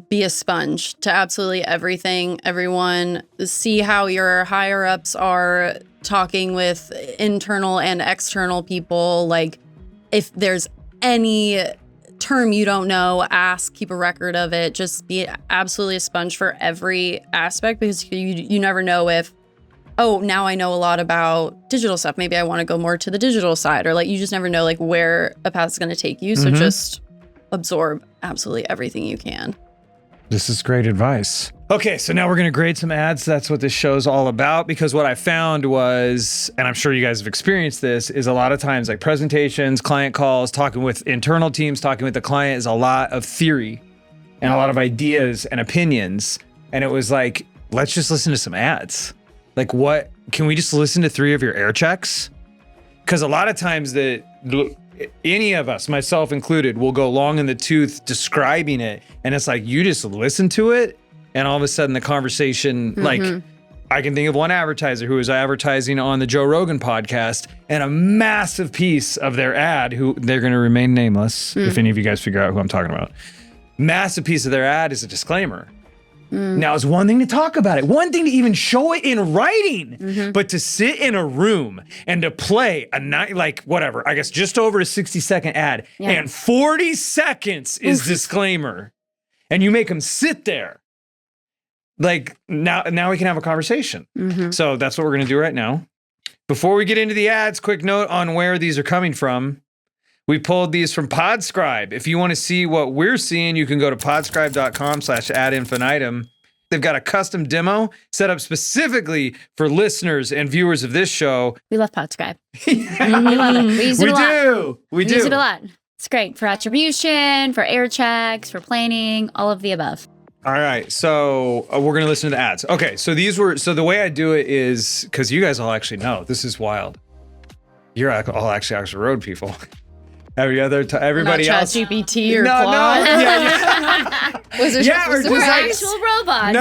be a sponge to absolutely everything, everyone. See how your higher ups are talking with internal and external people. Like, if there's any term you don't know, ask, keep a record of it. Just be absolutely a sponge for every aspect because you never know if, oh, now I know a lot about digital stuff. Maybe I want to go more to the digital side, or like you just never know like where a path is going to take you. So just absorb absolutely everything you can. This is great advice. Okay, so now we're going to grade some ads. That's what this show's all about, because what I found was, and I'm sure you guys have experienced this, is a lot of times like presentations, client calls, talking with internal teams, talking with the client is a lot of theory and a lot of ideas and opinions. And it was like, let's just listen to some ads. Like what, can we just listen to 3 of your air checks? Because a lot of times any of us, myself included, will go long in the tooth describing it. And it's like, you just listen to it. And all of a sudden the conversation, like I can think of one advertiser who was advertising on the Joe Rogan podcast, and a massive piece of their ad, who they're going to remain nameless, if any of you guys figure out who I'm talking about. Massive piece of their ad is a disclaimer. Now, it's one thing to talk about it, one thing to even show it in writing, but to sit in a room and to play a I guess just over a 60-second ad, and 40 seconds is disclaimer, and you make them sit there. Like, now we can have a conversation. So that's what we're going to do right now. Before we get into the ads, quick note on where these are coming from. We pulled these from Podscribe. If you want to see what we're seeing, you can go to podscribe.com/ad infinitum. They've got a custom demo set up specifically for listeners and viewers of this show. We love Podscribe. We love it. We use it a lot. We do. Use it a lot. It's great for attribution, for air checks, for planning, all of the above. All right, so we're going to listen to the ads. Okay, so the way I do it is, because you guys all actually know, this is wild. You're all actually Oxford Road people. Everybody else. GPT or Claude. We're actual robots.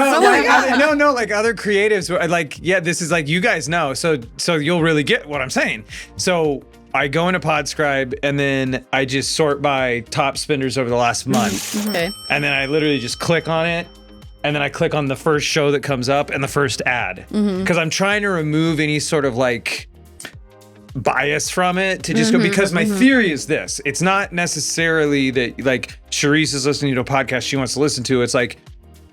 No, like other creatives, this is like, you guys know, so you'll really get what I'm saying. So I go into Podscribe, and then I just sort by top spenders over the last month. Okay. And then I literally just click on it, and then I click on the first show that comes up and the first ad. Because I'm trying to remove any sort of like bias from it, to just go, because my theory is this. It's not necessarily that like Charisse is listening to a podcast she wants to listen to. It's like,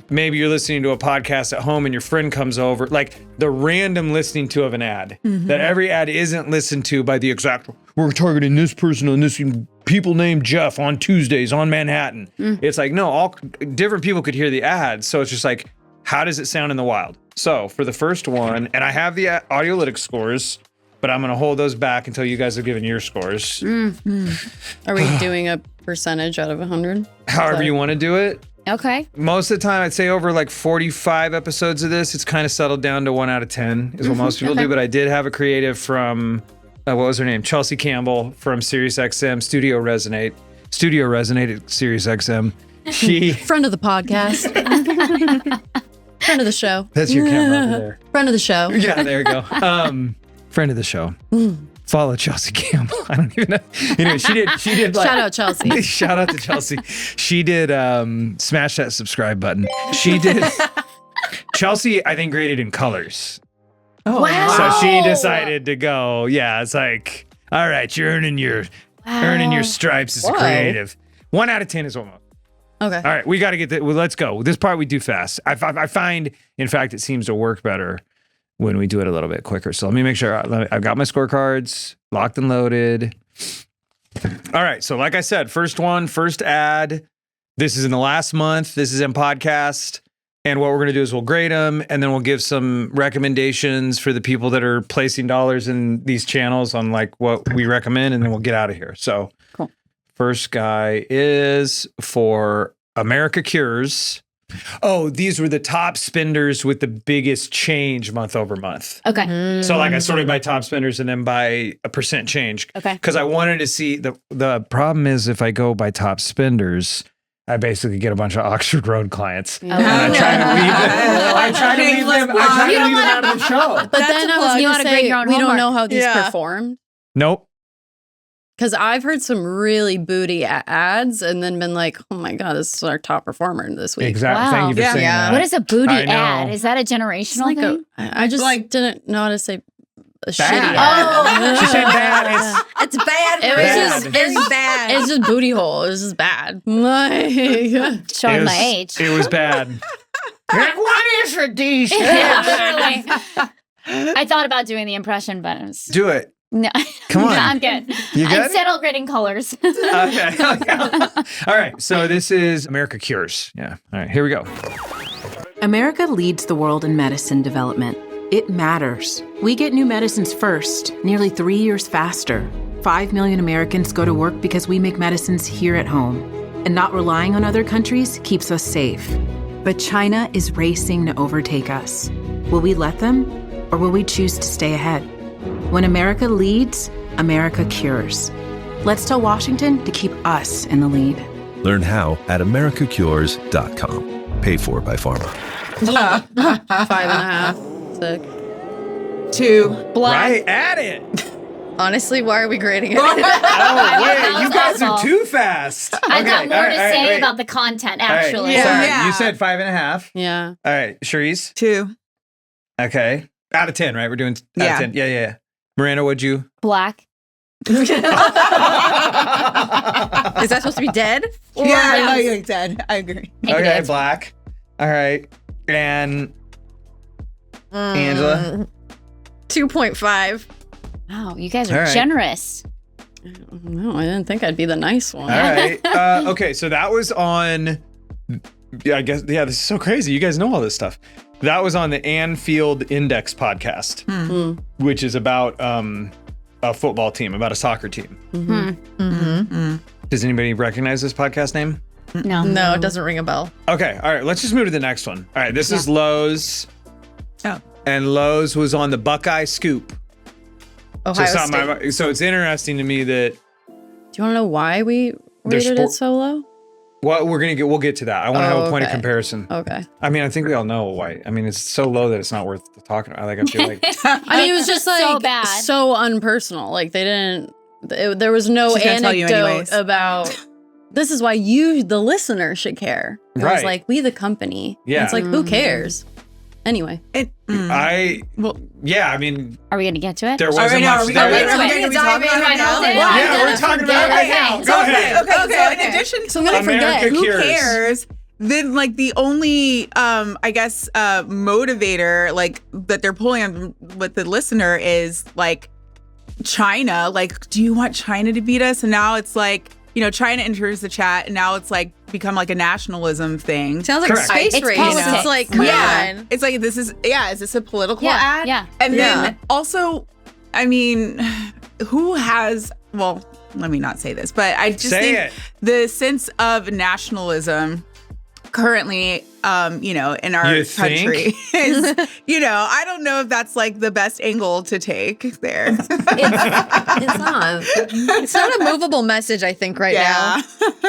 maybe you're listening to a podcast at home and your friend comes over, like the random listening to of an ad, that every ad isn't listened to by the exact, we're targeting this person on this people named Jeff on Tuesdays on Manhattan. It's like, no, all different people could hear the ad. So it's just like, how does it sound in the wild? So for the first one, and I have the Audiolytics scores, but I'm going to hold those back until you guys have given your scores. Are we doing a percentage out of 100? However you want to do it. Okay. Most of the time, I'd say over like 45 episodes of this, it's kind of settled down to 1 out of 10 is what most people do. But I did have a creative from, what was her name? Chelsea Campbell from SiriusXM, Studio Resonate at SiriusXM. She friend of the podcast. Friend of the show. That's your camera over there. Friend of the show. Yeah, there you go. Friend of the show. Follow Chelsea Campbell. I don't even know. Anyway, she did like, shout out Chelsea. Shout out to Chelsea. She did smash that subscribe button. She did. Chelsea, I think, graded in colors. Oh, wow. So she decided to go. Yeah, it's like, all right, you're earning your stripes as a creative. 1 out of 10 is almost. Okay. All right, we got to get that. Well, let's go. This part we do fast. I find, in fact, it seems to work better when we do it a little bit quicker. So let me make sure I've got my scorecards locked and loaded. All right. So like I said, first ad. This is in the last month. This is in podcast. And what we're going to do is we'll grade them, and then we'll give some recommendations for the people that are placing dollars in these channels on like what we recommend, and then we'll get out of here. So cool. First guy is for America Cures. Oh, these were the top spenders with the biggest change month over month. Okay. So like I sorted by top spenders and then by a percent change. Okay. Because I wanted to see, the problem is if I go by top spenders, I basically get a bunch of Oxford Road clients. And I try to leave them. I try to leave them out of the show. But then I was going to say, we don't know how these performed. Nope. Because I've heard some really booty ads and then been like, oh my God, this is our top performer this week. Exactly. Wow. Thank you for saying that. What is a booty ad? Is that a generational thing? I just didn't know how to say a shitty ad. Oh. She said bad. It's bad. It was just very bad. It's just booty hole. It was just bad. Showing my age. It was bad. Like, what is a D? Yeah, literally. I thought about doing the impression, but it was... Do it. No. Come on. No, I'm good. You good? I'm settled grading colors. Okay. All right. So this is America Cures. Yeah. All right. Here we go. America leads the world in medicine development. It matters. We get new medicines first, nearly 3 years faster. 5 million Americans go to work because we make medicines here at home. And not relying on other countries keeps us safe. But China is racing to overtake us. Will we let them, or will we choose to stay ahead? When America leads, America cures. Let's tell Washington to keep us in the lead. Learn how at americacures.com. Paid for by Pharma. 5.5. thick. 2. Right at it. Honestly, why are we grading it? Oh, wait, That you was guys awful. are too fast. I got more all to right, say wait. about the content, All right, actually. Yeah. Sorry, you said 5.5. Yeah. All right, Charisse. 2. Okay. Out of 10, right? We're doing out Yeah. of 10. Yeah. Miranda, what'd you? Black. Is that supposed to be dead? Yeah, no, you're dead. I agree. Okay, black. All right. And Angela? 2.5. Wow, you guys are All right. generous. No, I didn't think I'd be the nice one. All right. Okay, so that was on, I guess, yeah, this is so crazy. You guys know all this stuff. That was on the Anfield Index podcast, which is about a football team, about a soccer team. Does anybody recognize this podcast name? No. No, it doesn't ring a bell. Okay, all right, let's just move to the next one. All right, this is Lowe's. Oh. And Lowe's was on the Buckeye Scoop. Ohio so, State. so it's interesting to me that Do you want to know why we There's rated it so low? we'll get to that. I want to have a point of okay. comparison. Okay. I mean, I think we all know why. I mean, it's so low that it's not worth talking about. Like, I feel like I mean, it was just like So bad. so unpersonal. Like they didn't. There was no She's gonna tell you anecdote anyways. about. This is why you, the listener, should care. It was Right. like we, the company. And Yeah. it's like who cares? Anyway, I mean, Are we going to get to it? there wasn't now, much are we there. going to Sorry, be talking about it now? sorry. Yeah, we're talking about it right now. Go ahead. Okay, so in addition to I'm gonna America forget. who cures. cares, then like the only I guess motivator like that they're pulling on with the listener is like China. Like, do you want China to beat us? And now it's like, you know, China enters the chat and now it's like become like a nationalism thing. Sounds like Correct. a space It's race. politics. It's like, come on. It's like is this a political Yeah, ad? yeah. And Yeah. then also, I mean, who has let me not say this, but I just Say think it. the sense of nationalism currently, you know, in our You think? country is, you know, I don't know if that's like the best angle to take there. It's not. It's not a movable message, I think, right now.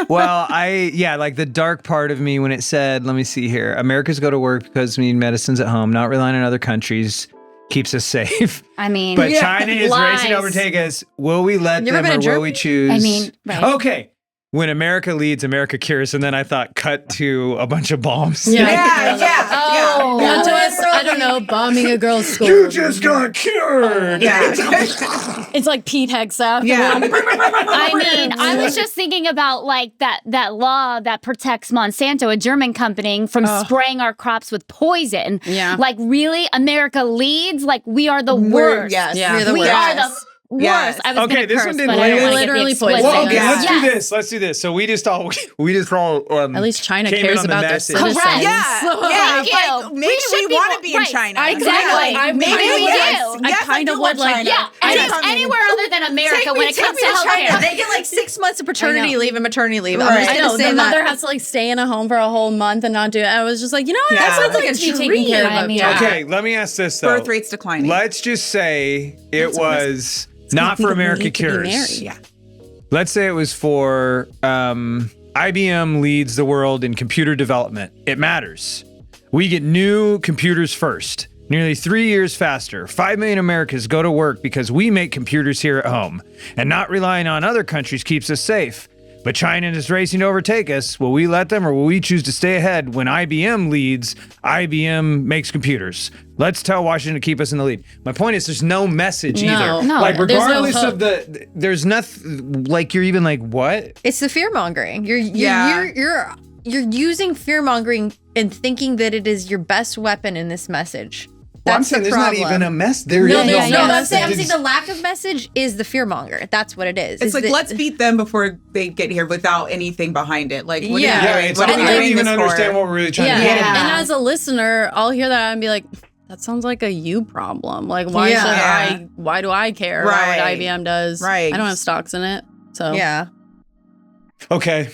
Well, like the dark part of me when it said, let me see here, Americans go to work because we need medicines at home, not relying on other countries, keeps us safe. I mean, But China is lies. racing to overtake us. Will we let You ever them been or to will we choose? I mean, right. Okay. When America leads, America cures. And then I thought, cut to a bunch of bombs. Yeah. Oh. Not to us, I don't know, bombing a girl's school. You just got cured. Yeah. It's like Pete Hegseth. Yeah. I mean, I was just thinking about like that law that protects Monsanto, a German company, from spraying our crops with poison. Yeah. Like, really? America leads? Like, we are the worst. Yes. Yeah. You're the We worst. are the worst. Yes. I was Okay, gonna this curse, one didn't but I don't land. want to get the Literally explicit. poison. Well, okay, let's do Yes. this. Let's do this. So we just all At least China came in cares on the about their message. citizens. Correct. Yeah. Thank you. Like, maybe should we want to be in right. China. Exactly. I Maybe kinda we do. yes, I yes, kinda do would want like China. Yeah, anywhere other than America when it comes to healthcare. They get like 6 months of paternity leave and maternity leave. I'm Right. just I gonna know say the that. mother has to like stay in a home for a whole month and not do it. I was just like, you know what? Yeah. That sounds like That's a like a taking care dream. of. I mean, Yeah. Okay, let me ask this though. Birth rate's declining. Let's just say it was not for America need to be Cures. married. Yeah. Let's say it was for IBM leads the world in computer development. It matters. We get new computers first. Nearly 3 years faster. 5 million Americans go to work because we make computers here at home. And not relying on other countries keeps us safe. But China is racing to overtake us. Will we let them or will we choose to stay ahead? When IBM leads, IBM makes computers. Let's tell Washington to keep us in the lead. My point is there's no message No. either. No, Like there's no regardless hook. of there's nothing like you're even like, what? It's the fear mongering. You're using fear mongering and thinking that it is your best weapon in this message. Well, I'm That's saying the there's not problem. even a mess. There No, is there's no no. mess. I'm saying the lack of message is the fear monger. That's what it is. It's like, let's beat them before they get here without anything behind it. Like, what Yeah. are you Yeah, doing? it's What like, are I you don't doing even this understand for? what we're really trying to Yeah. get at. And as a listener, I'll hear that and be like, that sounds like a you problem. Like, why Yeah. should Yeah. why do I care about Right. what IBM does? Right. I don't have stocks in it. So Yeah. Okay.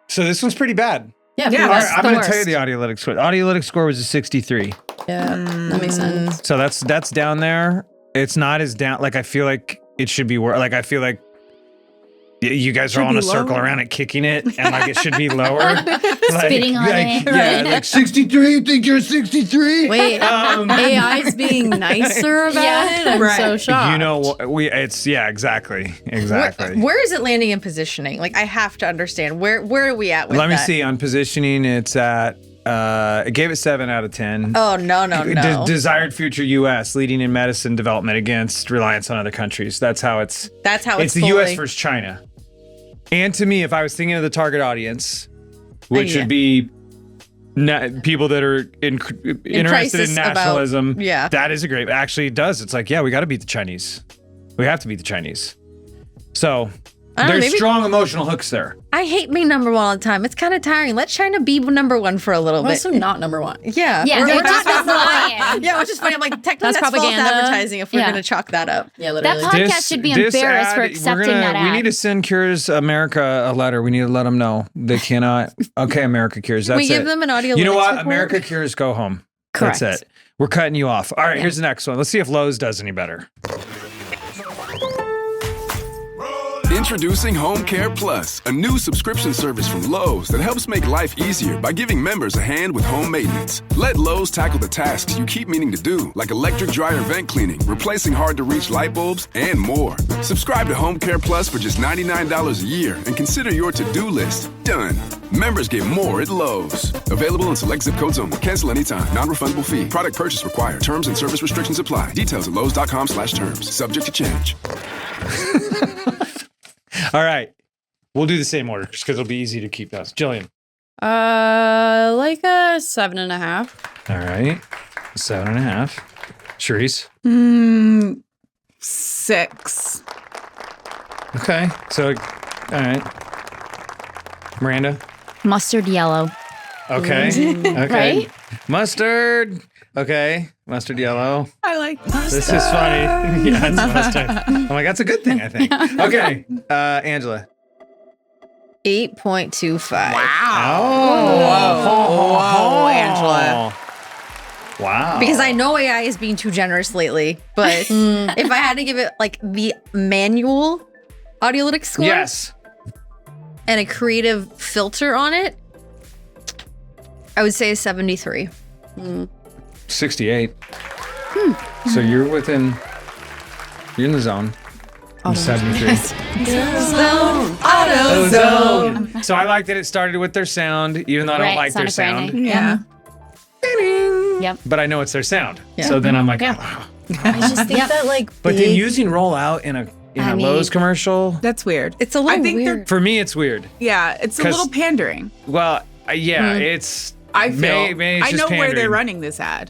So this one's pretty bad. yeah, Yeah. All That's right, I'm the going to tell you worst. the Audiolytics score. Audiolytics score was a 63. yeah, that makes sense. So that's down there. It's not as down. Like, I feel like it should be worse. Like, I feel like, You guys are all in a circle around it, kicking it, and like it should be lower. Spitting on it. Yeah, like 63. You think you're 63? Wait, AI's being nicer about it. I'm so shocked. You know, exactly. Where is it landing in positioning? Like, I have to understand where are we at with Let me that? see. On positioning, it's at. I gave it 7 out of 10. Oh no. Desired future U.S. leading in medicine development against reliance on other countries. That's how it's. It's the U.S. versus China. And to me, if I was thinking of the target audience, which would be people that are interested in nationalism, that is a great. Actually, it does. It's like, we got to beat the Chinese. We have to beat the Chinese. So there's strong emotional hooks there. I hate being number one all the time. It's kind of tiring. Let China be number one for a little bit. Also not number one. Yeah. Yeah, We're they're just lying. Yeah, which is funny. I'm like, technically that's propaganda. false advertising if we're going to chalk that up. Yeah, literally. That podcast should be embarrassed for accepting that ad. We need to send Cures America a letter. We need to let them know they cannot. Okay, America Cures. That's we give it. them an audio. You know what? report? America Cures, go home. Correct. That's it. We're cutting you off. All right, here's the next one. Let's see if Lowe's does any better. Introducing Home Care Plus, a new subscription service from Lowe's that helps make life easier by giving members a hand with home maintenance. Let Lowe's tackle the tasks you keep meaning to do, like electric dryer vent cleaning, replacing hard-to-reach light bulbs, and more. Subscribe to Home Care Plus for just $99 a year and consider your to-do list done. Members get more at Lowe's. Available in select zip codes only. Cancel anytime. Non-refundable fee. Product purchase required. Terms and service restrictions apply. Details at lowes.com/terms. Subject to change. All right. We'll do the same order just because it'll be easy to keep us. Jillian. Like a 7.5. All right. 7.5. Charisse. 6. Okay. So, all right. Miranda. Mustard yellow. Okay. Okay. Right? Mustard. Okay. Mustard yellow. I like mustard. This is funny. Yeah, it's mustard. I'm like, that's a good thing, I think. Okay. Angela. 8.25. Wow. Whoa, Angela. Wow. Because I know AI is being too generous lately, but if I had to give it like the manual audiolytics score and a creative filter on it, I would say a 73. 68. So you're in the zone. I'm 73. Zone. So I like that it started with their sound, even though I don't like their sound. Yeah. Yep. But I know it's their sound. So then I'm like, I just think that like but then using rollout in a Lowe's commercial, That's weird. It's a little weird. for me, it's weird. Yeah, it's a little pandering. Well, it's. I feel. Maybe it's I just know where pandering. they're running this ad.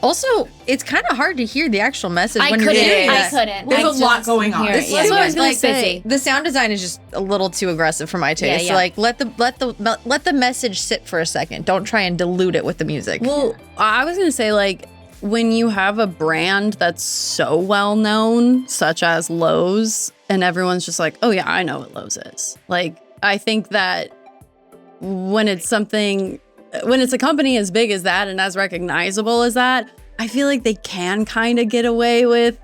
Also, it's kind of hard to hear the actual message when you're couldn't. doing I that. couldn't. There's a lot going on. This That's what I was gonna like say. busy. The sound design is just a little too aggressive for my taste. Yeah. Like let the message sit for a second. Don't try and dilute it with the music. Well, I was gonna say like when you have a brand that's so well known, such as Lowe's, and everyone's just like, oh yeah, I know what Lowe's is. Like I think that when it's a company as big as that and as recognizable as that, I feel like they can kind of get away with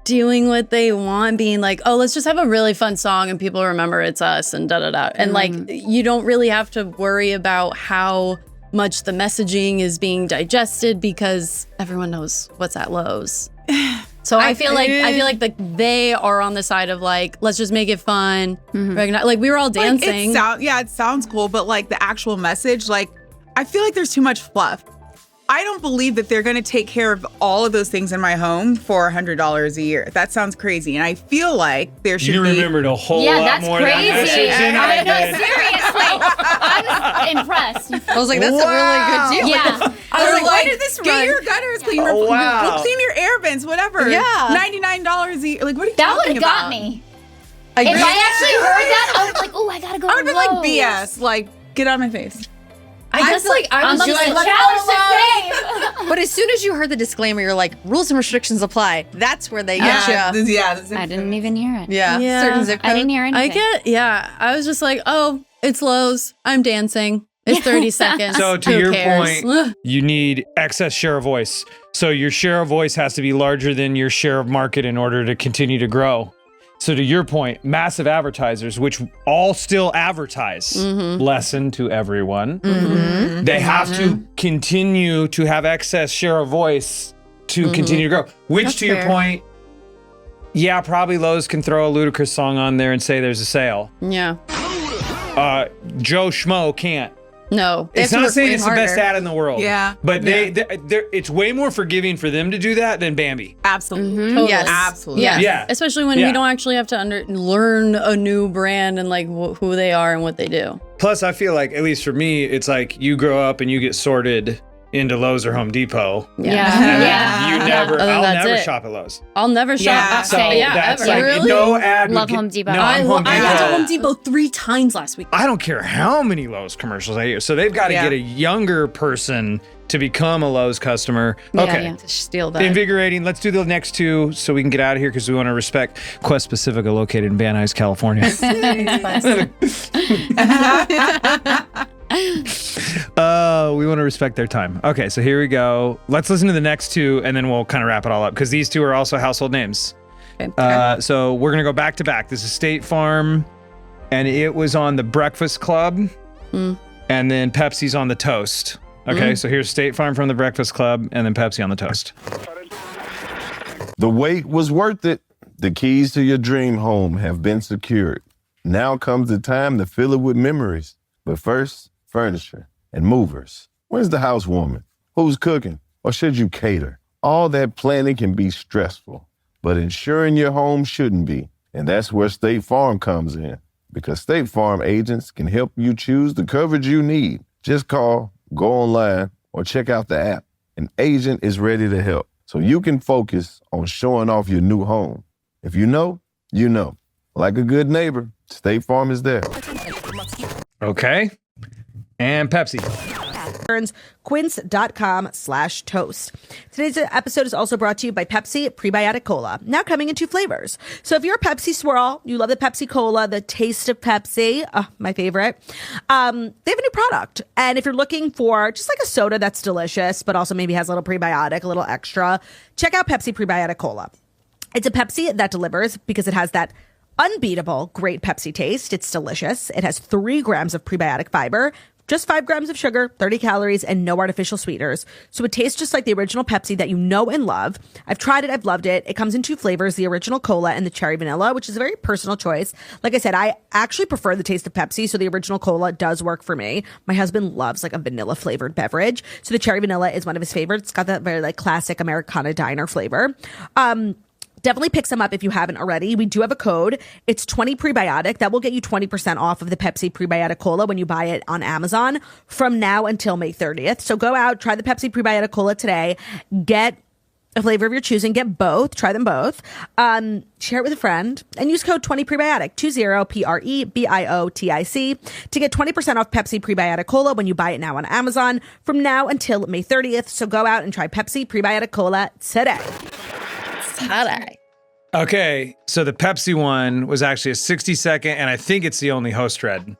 doing what they want, being like, oh, let's just have a really fun song and people remember it's us and da-da-da. And like, you don't really have to worry about how much the messaging is being digested because everyone knows what's at Lowe's. So I feel like they are on the side of like, let's just make it fun. Like we were all dancing. It sounds cool, but like the actual message, like I feel like there's too much fluff. I don't believe that they're going to take care of all of those things in my home for $100 a year. That sounds crazy. And I feel like there should be... You remembered a whole lot more than that message than I did. Seriously. I was impressed. I was like, that's a really good deal. Yeah. I was like, why did this Get run? your gutters clean. Clean your air vents, whatever. Yeah. $99 a year. Like, what are you That would talking have about? got me. If I actually heard that, I was like, oh, I got to go I would to be like, Lowe's. BS. Like, get out of my face. I guess like I was I'm just like, like, But as soon as you heard the disclaimer, you're like, rules and restrictions apply. That's where they get you. I didn't even hear it. Yeah. Certain zip code. I didn't hear anything. I was just like, oh, it's Lowe's. I'm dancing. It's 30 seconds. So to Who your cares? point, you need excess share of voice. So your share of voice has to be larger than your share of market in order to continue to grow. So to your point, massive advertisers, which all still advertise, lesson to everyone. They have to continue to have excess share of voice to continue to grow. Which That's to your fair. point, yeah, probably Lowe's can throw a ludicrous song on there and say there's a sale. Yeah. Joe Schmo can't. No. It's not saying it's the best ad in the world. Yeah. But it's way more forgiving for them to do that than Bambi. Absolutely. Totally. Yes. Absolutely. Yeah. Yeah. Especially when we don't actually have to learn a new brand and like who they are and what they do. Plus, I feel like, at least for me, it's like you grow up and you get sorted into Lowe's or Home Depot. Yeah. You never, Oh, I'll that's never it. shop at Lowe's. I'll never shop. Yeah. So that's ever. like, Really? no ad. Love Home Depot. No, I I'm Home went to Depot. Home Depot 3 times last week. I don't care how many Lowe's commercials I hear. So they've got to get a younger person to become a Lowe's customer. Okay. To steal that. Invigorating. Let's do the next two so we can get out of here because we want to respect Quest Pacifica located in Van Nuys, California. We want to respect their time. Okay, so here we go. Let's listen to the next two and then we'll kind of wrap it all up because these two are also household names. Okay. So we're going to go back to back. This is State Farm and it was on the Breakfast Club and then Pepsi's on the Toast. Okay, so here's State Farm from the Breakfast Club and then Pepsi on the Toast. The wait was worth it. The keys to your dream home have been secured. Now comes the time to fill it with memories. But first, furniture and movers. Where's the housewarming? Who's cooking? Or should you cater? All that planning can be stressful, but insuring your home shouldn't be. And that's where State Farm comes in. Because State Farm agents can help you choose the coverage you need. Just call, go online, or check out the app. An agent is ready to help, so you can focus on showing off your new home. If you know, you know. Like a good neighbor, State Farm is there. Okay. And Pepsi. Quince.com/toast. Today's episode is also brought to you by Pepsi Prebiotic Cola, now coming in 2 flavors. So if you're a Pepsi swirl, you love the Pepsi Cola, the taste of Pepsi, my favorite, they have a new product. And if you're looking for just like a soda that's delicious, but also maybe has a little prebiotic, a little extra, check out Pepsi Prebiotic Cola. It's a Pepsi that delivers because it has that unbeatable great Pepsi taste. It's delicious. It has 3 grams of prebiotic fiber, just 5 grams of sugar, 30 calories, and no artificial sweeteners. So it tastes just like the original Pepsi that you know and love. I've tried it. I've loved it. It comes in 2 flavors, the original cola and the cherry vanilla, which is a very personal choice. Like I said, I actually prefer the taste of Pepsi, so the original cola does work for me. My husband loves like a vanilla flavored beverage. So the cherry vanilla is one of his favorites. It's got that very like classic Americana diner flavor. Definitely pick some up if you haven't already. We do have a code. It's 20 prebiotic. That will get you 20% off of the Pepsi Prebiotic Cola when you buy it on Amazon from now until May 30th. So go out, try the Pepsi Prebiotic Cola today. Get a flavor of your choosing. Get both. Try them both. Share it with a friend and use code 20 prebiotic 20 PREBIOTIC to get 20% off Pepsi Prebiotic Cola when you buy it now on Amazon from now until May 30th. So go out and try Pepsi Prebiotic Cola today. Okay, so the Pepsi one was actually a 60-second, and I think it's the only host read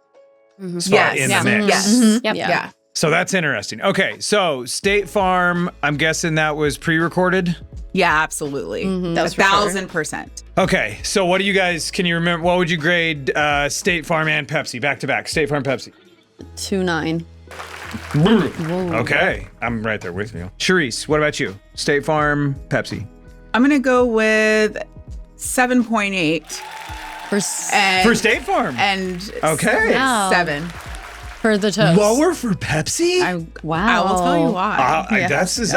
spot in the mix. Yes. Yep. Yeah. So that's interesting. Okay, so State Farm, I'm guessing that was pre-recorded? Yeah, absolutely. That was for sure. 1,000%. Okay, so what do you guys, can you remember, what would you grade State Farm and Pepsi, back to back? State Farm, Pepsi. 2.9. Okay, I'm right there with you. Charisse, what about you? State Farm, Pepsi. I'm going to go with 7.8. For State Farm. And Okay. Wow. 7. For the toast. Lower for Pepsi? Wow. I will tell you why.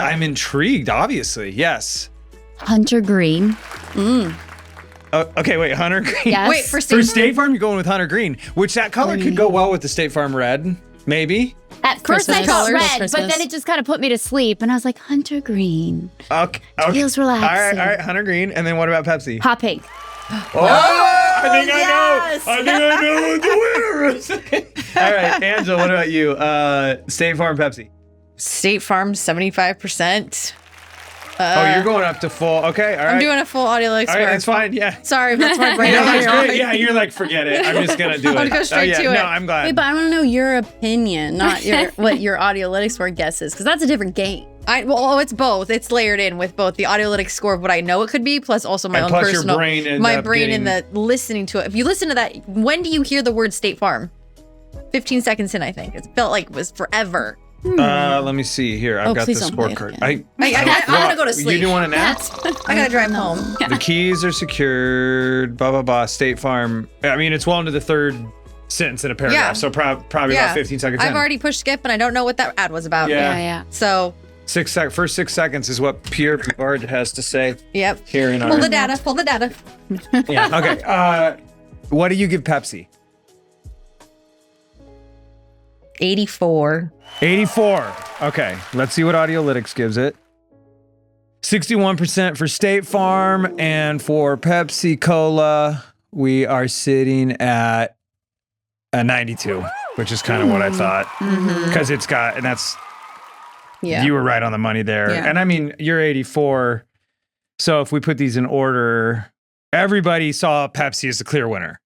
I'm intrigued, obviously. Yes. Hunter Green. Okay, wait, Hunter Green. Yes. Wait, for For State Farm, you're going with Hunter Green, which that color could go well with the State Farm red, maybe. At first I Christmas. thought Colors. red, but then it just kind of put me to sleep. And I was like, Hunter Green. Okay. Feels relaxing. All right, Hunter Green. And then what about Pepsi? Hot pink. Oh, I think I know. I think I know what the winner is. All right, Angela, what about you? State Farm, Pepsi. State Farm 75%. You're going up to full. Okay, all right. I'm doing a full audio All right, that's fine. Yeah. Sorry, that's my brain. No, that's great. Yeah, you're like, forget it. I'm just gonna do it. I'll go straight to it. No, I'm glad. Wait, but I want to know your opinion, not what your audiolytics score guesses, because that's a different game. It's both. It's layered in with both the audiolytics score of what I know it could be, plus also my And own plus your personal, brain ends my up brain in getting- the listening to it. If you listen to that, when do you hear the word State Farm? 15 seconds in, I think. It felt like it was forever. Let me see here. I've got the please don't play it scorecard. again. I want to go to sleep. You do want a nap? I gotta drive home. The keys are secured. Blah blah blah. State Farm. I mean, it's well into the third sentence in a paragraph, Yeah. so probably about 15 seconds. I've in. already pushed skip, and I don't know what that ad was about. Yeah. So, First 6 seconds is what Pierre Picard has to say. yep. Here in our. Pull the data. Yeah. Okay. What do you give Pepsi? 84. 84. Okay. Let's see what Audiolytics gives it. 61% for State Farm, and for Pepsi Cola, we are sitting at a 92, which is kind of what I thought. Because it's got, and that's, you were right on the money there. Yeah. And I mean, you're 84. So if we put these in order, everybody saw Pepsi as the clear winner.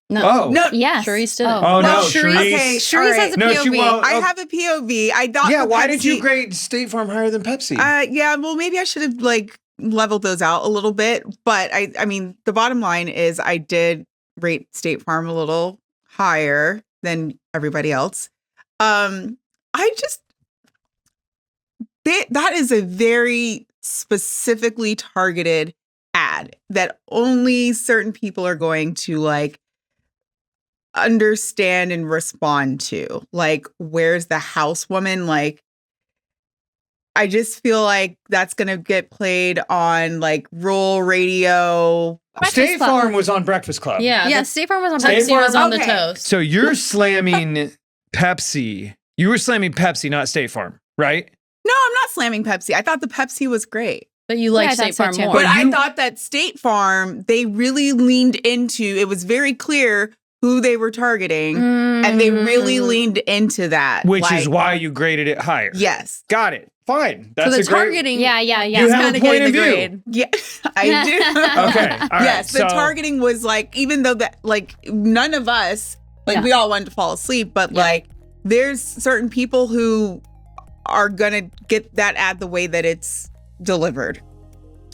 No. No. Yes. Charisse did. Oh, no, Charisse. Charisse. Okay, Charisse all has right. a No, POV. she won't. I have a POV. I thought. Yeah, the why did you Pepsi- grade State Farm higher than Pepsi? Yeah, well, maybe I should have leveled those out a little bit. But I mean, the bottom line is I did rate State Farm a little higher than everybody else. That is a very specifically targeted ad that only certain people are going to understand and respond to. Like, where's the housewoman? I just feel like that's going to get played on rural radio. State Farm was on Breakfast Club. Yeah. State Farm was on Pepsi was on the Okay. toast. So you're slamming Pepsi. You were slamming Pepsi, not State Farm, right? No, I'm not slamming Pepsi. I thought the Pepsi was great. But you like Yeah, I State thought Farm so too. more. But I thought that State Farm, they really leaned into, it was very clear who they were targeting, and they really leaned into that. Which is why you graded it higher. Yes. Got it. Fine. That's So the a great. targeting. Yeah. You have kind a of point getting of the view. grade. Yeah, I do. Okay. All right. Yes, the so, targeting was even though that, none of us, we all wanted to fall asleep, but there's certain people who are gonna get that ad the way that it's delivered,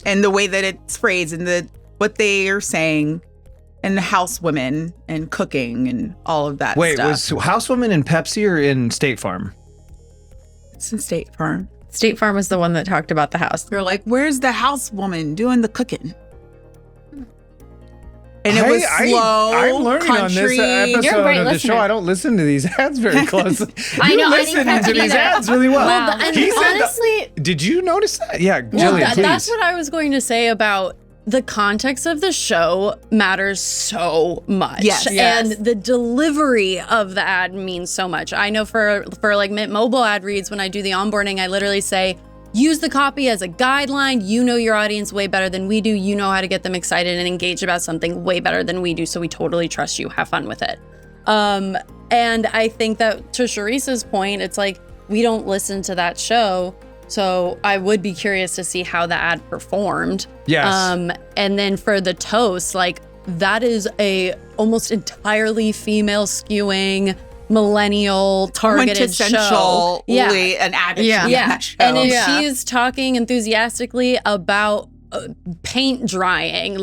and the way that it's phrased, and what they are saying, and the housewomen and cooking and all of that. Wait, stuff. was Housewoman in Pepsi or in State Farm? It's in State Farm. State Farm was the one that talked about the house. They're like, "Where's the housewoman doing the cooking?" And it was slow. I'm learning country. on this You're a episode great of the listener. show. I don't listen to these ads very closely. I know, You I listen didn't catch to it these either. ads really well. Wow. And He said honestly, did you notice that? Yeah, well, Jillian, please. that's what I was going to say about the context of the show matters so much. Yes. And the delivery of the ad means so much. I know for Mint Mobile ad reads, when I do the onboarding, I literally say, use the copy as a guideline. You know your audience way better than we do. You know how to get them excited and engaged about something way better than we do. So we totally trust you. Have fun with it. And I think that to Charisse's point, it's we don't listen to that show. So I would be curious to see how the ad performed. Yes. And then for the toast, that is a almost entirely female skewing millennial targeted show. Quintessentially an addict. Yeah. That show. And if she's talking enthusiastically about paint drying,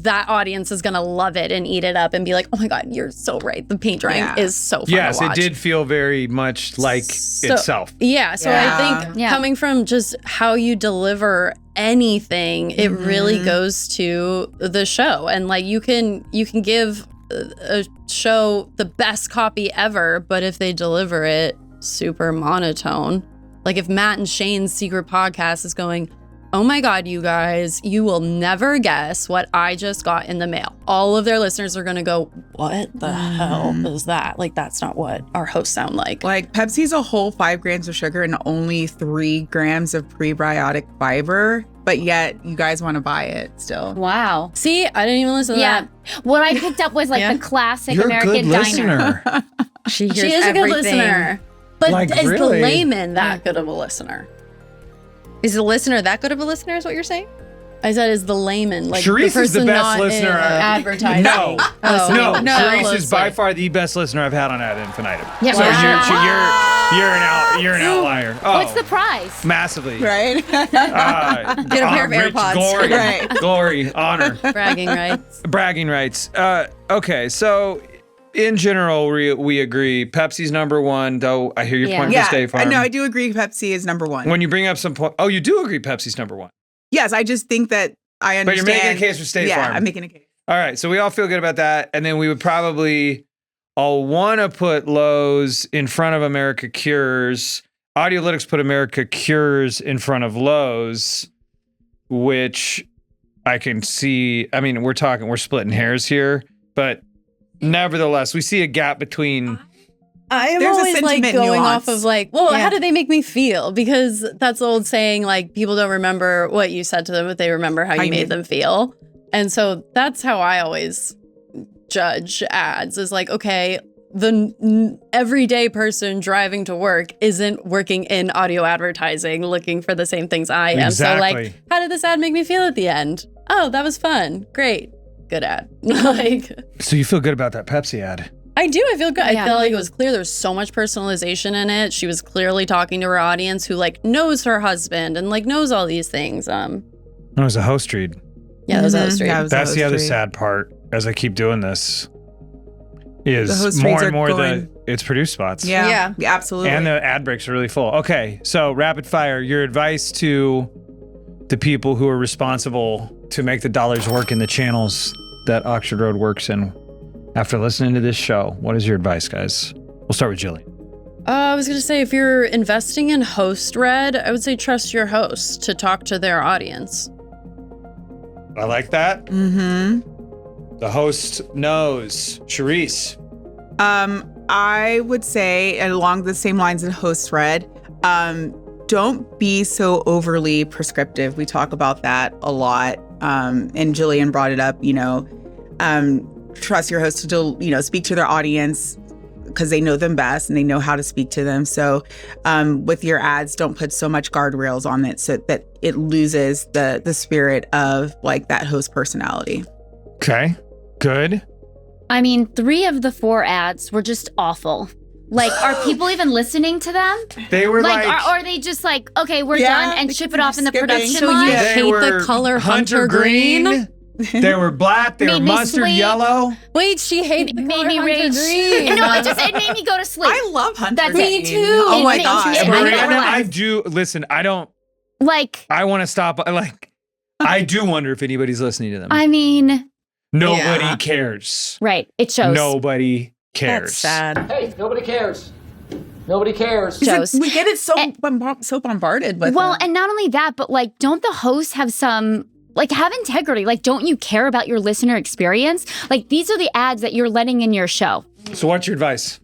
that audience is gonna love it and eat it up and be like, oh my God, you're so right. The paint drying is so fun Yes, to watch. it did feel very much like itself. Yeah, so I think coming from just how you deliver anything, it really goes to the show. And you can give a show the best copy ever, but if they deliver it super monotone, if Matt and Shane's secret podcast is going, oh my God, you guys, you will never guess what I just got in the mail. All of their listeners are going to go, what the hell is that? That's not what our hosts sound like. Pepsi's a whole 5 grams of sugar and only 3 grams of prebiotic fiber, but yet you guys want to buy it still. Wow. See, I didn't even listen to that. What I picked up was the classic You're American a good diner. listener. She She is a good listener. But is the really? layman that good of a listener? Is the listener that good of a listener is what you're saying? I said is the layman, like Charisse the is the person best not listener. in advertising. No, Oh, no, Charisse is by far the best listener I've had on Ad Infinitum. Yeah. So Wow. you're an outlier. What's the prize? Massively. Right? Get a pair of AirPods. Glory, Right. glory, honor. Bragging rights. Bragging rights. Okay, so in general, we agree. Pepsi's number one, though I hear your point for State Farm. No, I do agree Pepsi is number one. When you bring up some point, you do agree Pepsi's number one. Yes, I just think that I understand. But you're making a case for State Farm. Yeah, I'm making a case. All right, so we all feel good about that. And then we would probably all want to put Lowe's in front of America Cures. Audiolytics put America Cures in front of Lowe's, which I can see. I mean, we're splitting hairs here, but nevertheless, we see a gap between. I am There's a always like sentiment going nuance. off of like, well, how do they make me feel? Because that's the old saying, like, people don't remember what you said to them, but they remember how you made them feel. And so that's how I always judge ads is like, okay, the everyday person driving to work isn't working in audio advertising looking for the same things I am. Exactly. So like, how did this ad make me feel at the end? Oh, that was fun. Great. Good ad. Like, So you feel good about that Pepsi ad? I do. I feel good. Yeah. I feel like it was clear. There's so much personalization in it. She was clearly talking to her audience who like knows her husband and like knows all these things. It was a host read. Yeah, that was a host read. Yeah, it was a That's the host other read. sad part as I keep doing this The is host more reads and are more going- it's produced spots. Yeah, absolutely. And the ad breaks are really full. Okay, so rapid fire, your advice to the people who are responsible to make the dollars work in the channels that Oxford Road works in after listening to this show. What is your advice, guys? We'll start with Jillian. I was going to say, if you're investing in host read, I would say trust your host to talk to their audience. I like that. Mm-hmm. The host knows. Charisse. I would say along the same lines as host read, don't be so overly prescriptive. We talk about that a lot. And Jillian brought it up, trust your host to, speak to their audience because they know them best and they know how to speak to them. So with your ads, don't put so much guardrails on it so that it loses the spirit of like that host personality. Okay, good. I mean, 3 of the 4 ads were just awful. Like, are people even listening to them? They were like or are they just like, okay, we're done and ship it off in the production So you line? hate the color hunter green? They were black. They were Made me mustard sleep. yellow. Wait, she hated the Made color me hunter rage. green. No, it made me go to sleep. I love Hunter. That's Green. me too. Oh It my makes god. me- I know Miranda, relax. I do listen. I don't. Like, I want to stop. I do wonder if anybody's listening to them. I mean, Nobody cares. right? It shows. Nobody cares. That's sad. Hey, nobody cares. Nobody cares. Shows. We get it so bombarded with Well, them. and not only that, but like, don't the hosts have some, like, have integrity? Like, don't you care about your listener experience? Like, these are the ads that you're letting in your show. So, what's your advice?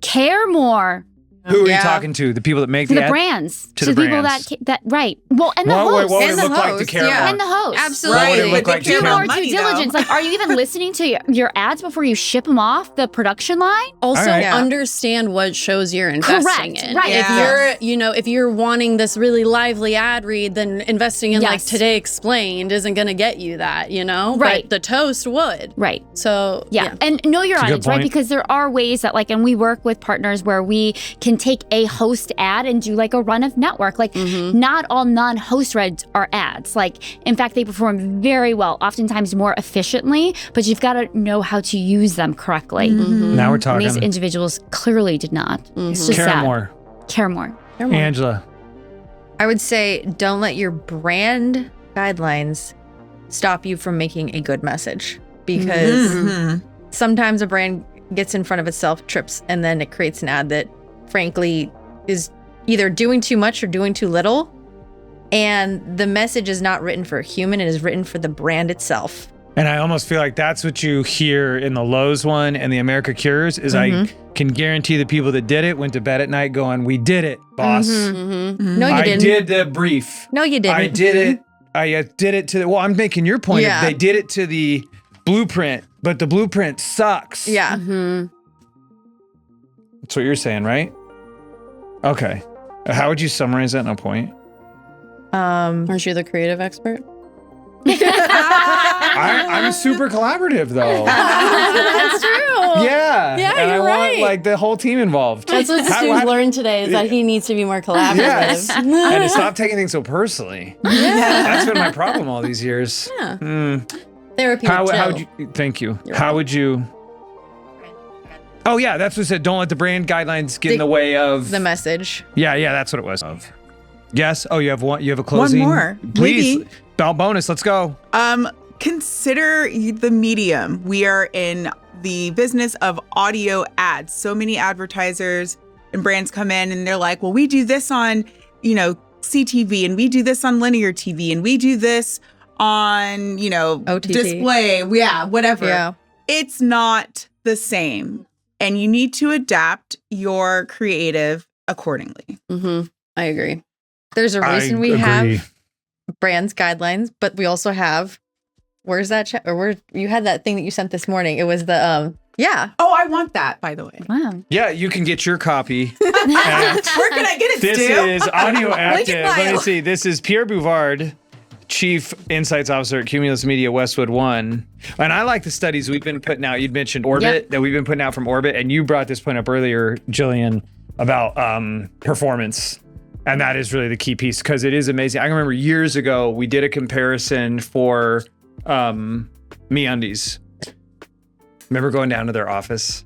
Care more. Who are you talking to? The people that make To the the ad? brands. To the people brands. that right. Well, and the host. What would And it the look like to host, care yeah. more? And the host. Absolutely. What would it look like to Do care more more? money, due diligence. though. Like, are you even listening to your ads before you ship them off the production line? Also, All right. understand what shows you're investing Correct. in. Right. If if you're wanting this really lively ad read, then investing in like Yes. Today Explained isn't going to get you that, Right. But the toast would. Right. So Yeah. And know your That's a good audience, right? point. Because there are ways that and we work with partners where we can take a host ad and do like a run of network. Like not all non-host reads are ads. Like, in fact, they perform very well, oftentimes more efficiently, but you've got to know how to use them correctly. Now we're And talking. these individuals clearly did not. It's just Care sad. more. Care more. Angela. I would say don't let your brand guidelines stop you from making a good message because sometimes a brand gets in front of itself, trips, and then it creates an ad that frankly is either doing too much or doing too little. And the message is not written for a human, it is written for the brand itself. And I almost feel like that's what you hear in the Lowe's one and the America Cures is I can guarantee the people that did it went to bed at night going, we did it, boss. No, you I didn't. did the brief. No, you didn't. I did it. I did it to the, well, I'm making your point. Yeah. They did it to the blueprint, but the blueprint sucks. Yeah. That's what you're saying, right? Okay. How would you summarize that in a point? Aren't you the creative expert? I'm super collaborative though. That's true. Yeah. Yeah, and I you're want right. like the whole team involved. That's what Stu's learned today is that he needs to be more collaborative. Yes. And to stop taking things so personally. That's been my problem all these years. Yeah. Therapy. How would you? Thank you. How would you? Oh yeah, that's what it said. Don't let the brand guidelines get in the way of the message. Yeah, that's what it was. Yes. Oh, you have one. You have a closing. One more, please. maybe. Bonus. Let's go. Consider the medium. We are in the business of audio ads. So many advertisers and brands come in and they're like, well, we do this on, CTV, and we do this on linear TV, and we do this on, OTT. display. Yeah, whatever. Yeah. It's not the same. And you need to adapt your creative accordingly. Mm-hmm. I agree. There's a reason we have brands guidelines, but we also have, where's that where you had that thing that you sent this morning? It was the Oh, I want that, by the way. Wow. Yeah, you can get your copy. Where can I get it, This Stu? is Audio Active. Link in Let me bio. see. This is Pierre Bouvard, Chief Insights Officer at Cumulus Media Westwood One. And I like the studies we've been putting out. You'd mentioned Orbit, that we've been putting out from Orbit. And you brought this point up earlier, Jillian, about performance. And that is really the key piece because it is amazing. I remember years ago, we did a comparison for MeUndies. Remember going down to their office?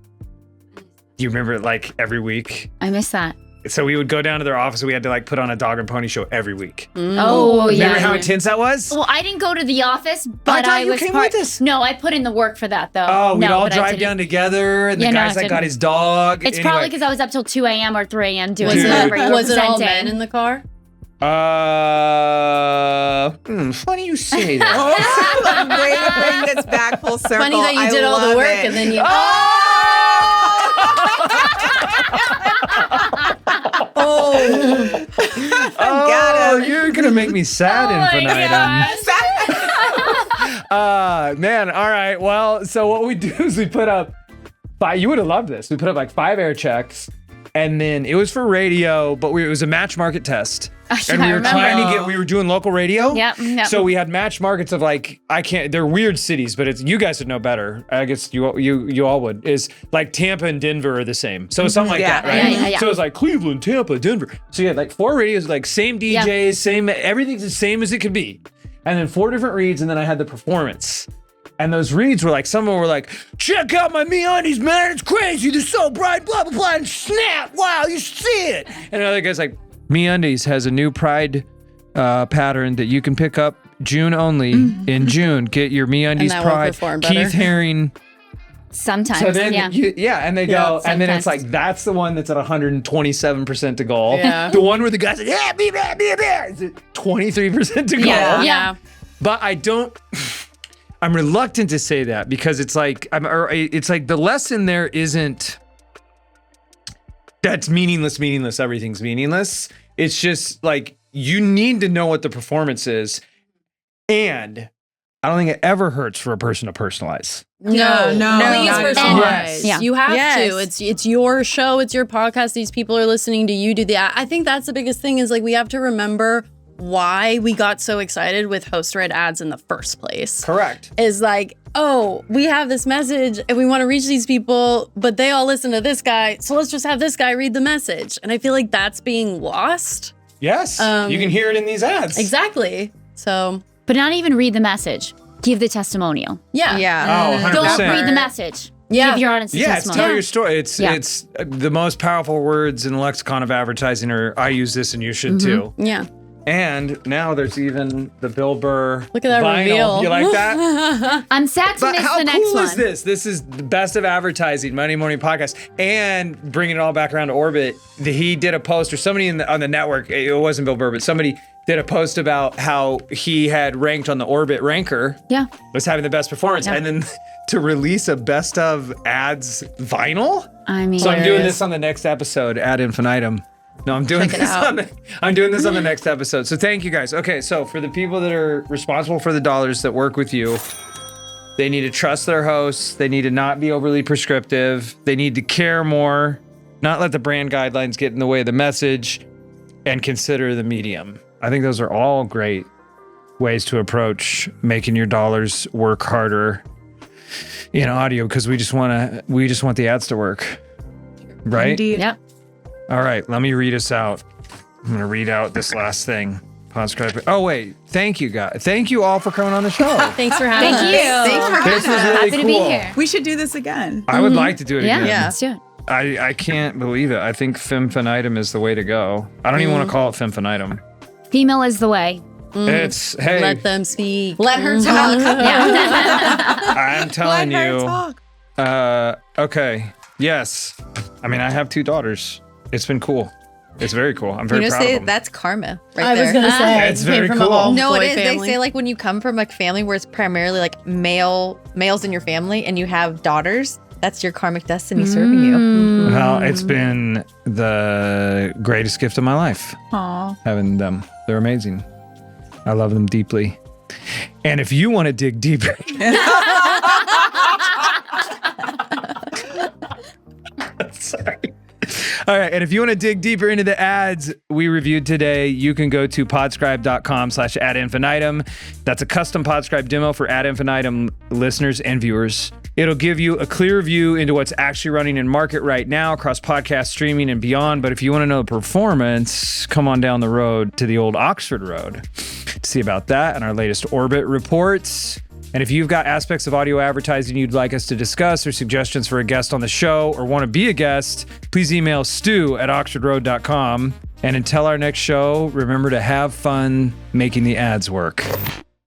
Do you remember like every week? I miss that. So we would go down to their office and we had to like put on a dog and pony show every week. Oh, yeah. Remember how intense that was? Well, I didn't go to the office, but thought I you was came part. with us. No, I put in the work for that though. Oh, we'd all but I drive didn't. down together and the Yeah, no, guy's I like got didn't. his dog. It's probably because I was up till 2 a.m. or 3 a.m. doing Dude. whatever you were Was it all presenting. men in the car? Funny you say that. Oh, way to bring this back full circle. Funny that you I did all the love work it. and then you. Oh, you're gonna make me sad, Infinitum. Man, all right. Well, so what we do is we put up you would have loved this. We put up like 5 air checks, and then it was for radio, but it was a match market test. And we were trying to we were doing local radio. Yep. So we had match markets of like, they're weird cities, but you guys would know better. I guess you all would, is like Tampa and Denver are the same. So something like that, right? Yeah. So it was like Cleveland, Tampa, Denver. So you had like 4 radios, like same DJs, same, everything's the same as it could be. And then 4 different reads, and then I had the performance. And those reads were like, some of them were like, check out my MeUndies, man, it's crazy, they're so bright, blah, blah, blah, and snap, wow, you should see it. And another guy's like, MeUndies has a new Pride pattern that you can pick up June only. In June, get your MeUndies Pride. Keith Haring. Sometimes, So then, yeah. and they go, and then it's sometimes. like, that's the one that's at 127% to goal. Yeah. The one where the guy's like, yeah, be there. Is it 23% to goal? Yeah. But I'm reluctant to say that because it's like the lesson there isn't that's meaningless, everything's meaningless. It's just like you need to know what the performance is. And I don't think it ever hurts for a person to personalize. No. Please personalize. Yeah. You have to. It's your show. It's your podcast. These people are listening to you do that. I think that's the biggest thing is like we have to remember why we got so excited with host-read ads in the first place. Correct. Is like, oh, we have this message and we want to reach these people, but they all listen to this guy. So let's just have this guy read the message. And I feel like that's being lost. Yes. You can hear it in these ads. Exactly. So, But not even read the message. Give the testimonial. yeah. Yeah. Oh, 100%. Don't read the message. Yeah. Give your audience a Yeah, it's testimonial. tell your story. It's Yeah. it's the most powerful words in the lexicon of advertising are I use this and you should too. Yeah. And now there's even the Bill Burr Look at that vinyl. reveal. You like that? I'm sad to But miss how the next cool one. is this? This is the best of advertising, Monday Morning Podcast, and bringing it all back around to Orbit. He did a post, or somebody on the network, it wasn't Bill Burr, but somebody did a post about how he had ranked on the Orbit ranker. Yeah. Was having the best performance. Yeah. And then to release a best of ads vinyl? I mean, So I'm doing this on the next episode, Ad Infinitum. No, I'm doing this I'm doing this on the next episode. So thank you guys. Okay, so for the people that are responsible for the dollars that work with you, they need to trust their hosts. They need to not be overly prescriptive. They need to care more, not let the brand guidelines get in the way of the message. and consider the medium. I think those are all great ways to approach making your dollars work harder in audio, because we just want the ads to work, right? Indeed. Yep. All right, let me read us out. I'm gonna read out this last thing. Podscribe. Oh wait, thank you guys. Thank you all for coming on the show. Thanks for having us. Thank you. This was really Happy cool. to be here. We should do this again. I would like to do it again. Yeah, let's do it. I can't believe it. I think Femfinitum is the way to go. I don't even want to call it Femfinitum. Female is the way. It's, hey, Let them speak. Let her talk. I'm telling Let her you. talk. Okay. Yes. I mean, I have 2 daughters. It's been cool. It's very cool. I'm very proud of them. That's karma right I there. was gonna say It's came very from cool. a all No, boy it is. family. They say like when you come from a family where it's primarily like males in your family and you have daughters, that's your karmic destiny serving you. Well, it's been the greatest gift of my life. Aw. Having them. They're amazing. I love them deeply. And if you want to dig deeper. Sorry. All right. And if you want to dig deeper into the ads we reviewed today, you can go to podscribe.com/ad infinitum. That's a custom Podscribe demo for Ad Infinitum listeners and viewers. It'll give you a clear view into what's actually running in market right now across podcast streaming and beyond. But if you want to know the performance, come on down the road to the old Oxford Road to see about that and our latest Orbit reports. And if you've got aspects of audio advertising you'd like us to discuss or suggestions for a guest on the show or want to be a guest, please email stu@oxfordroad.com. And until our next show, remember to have fun making the ads work.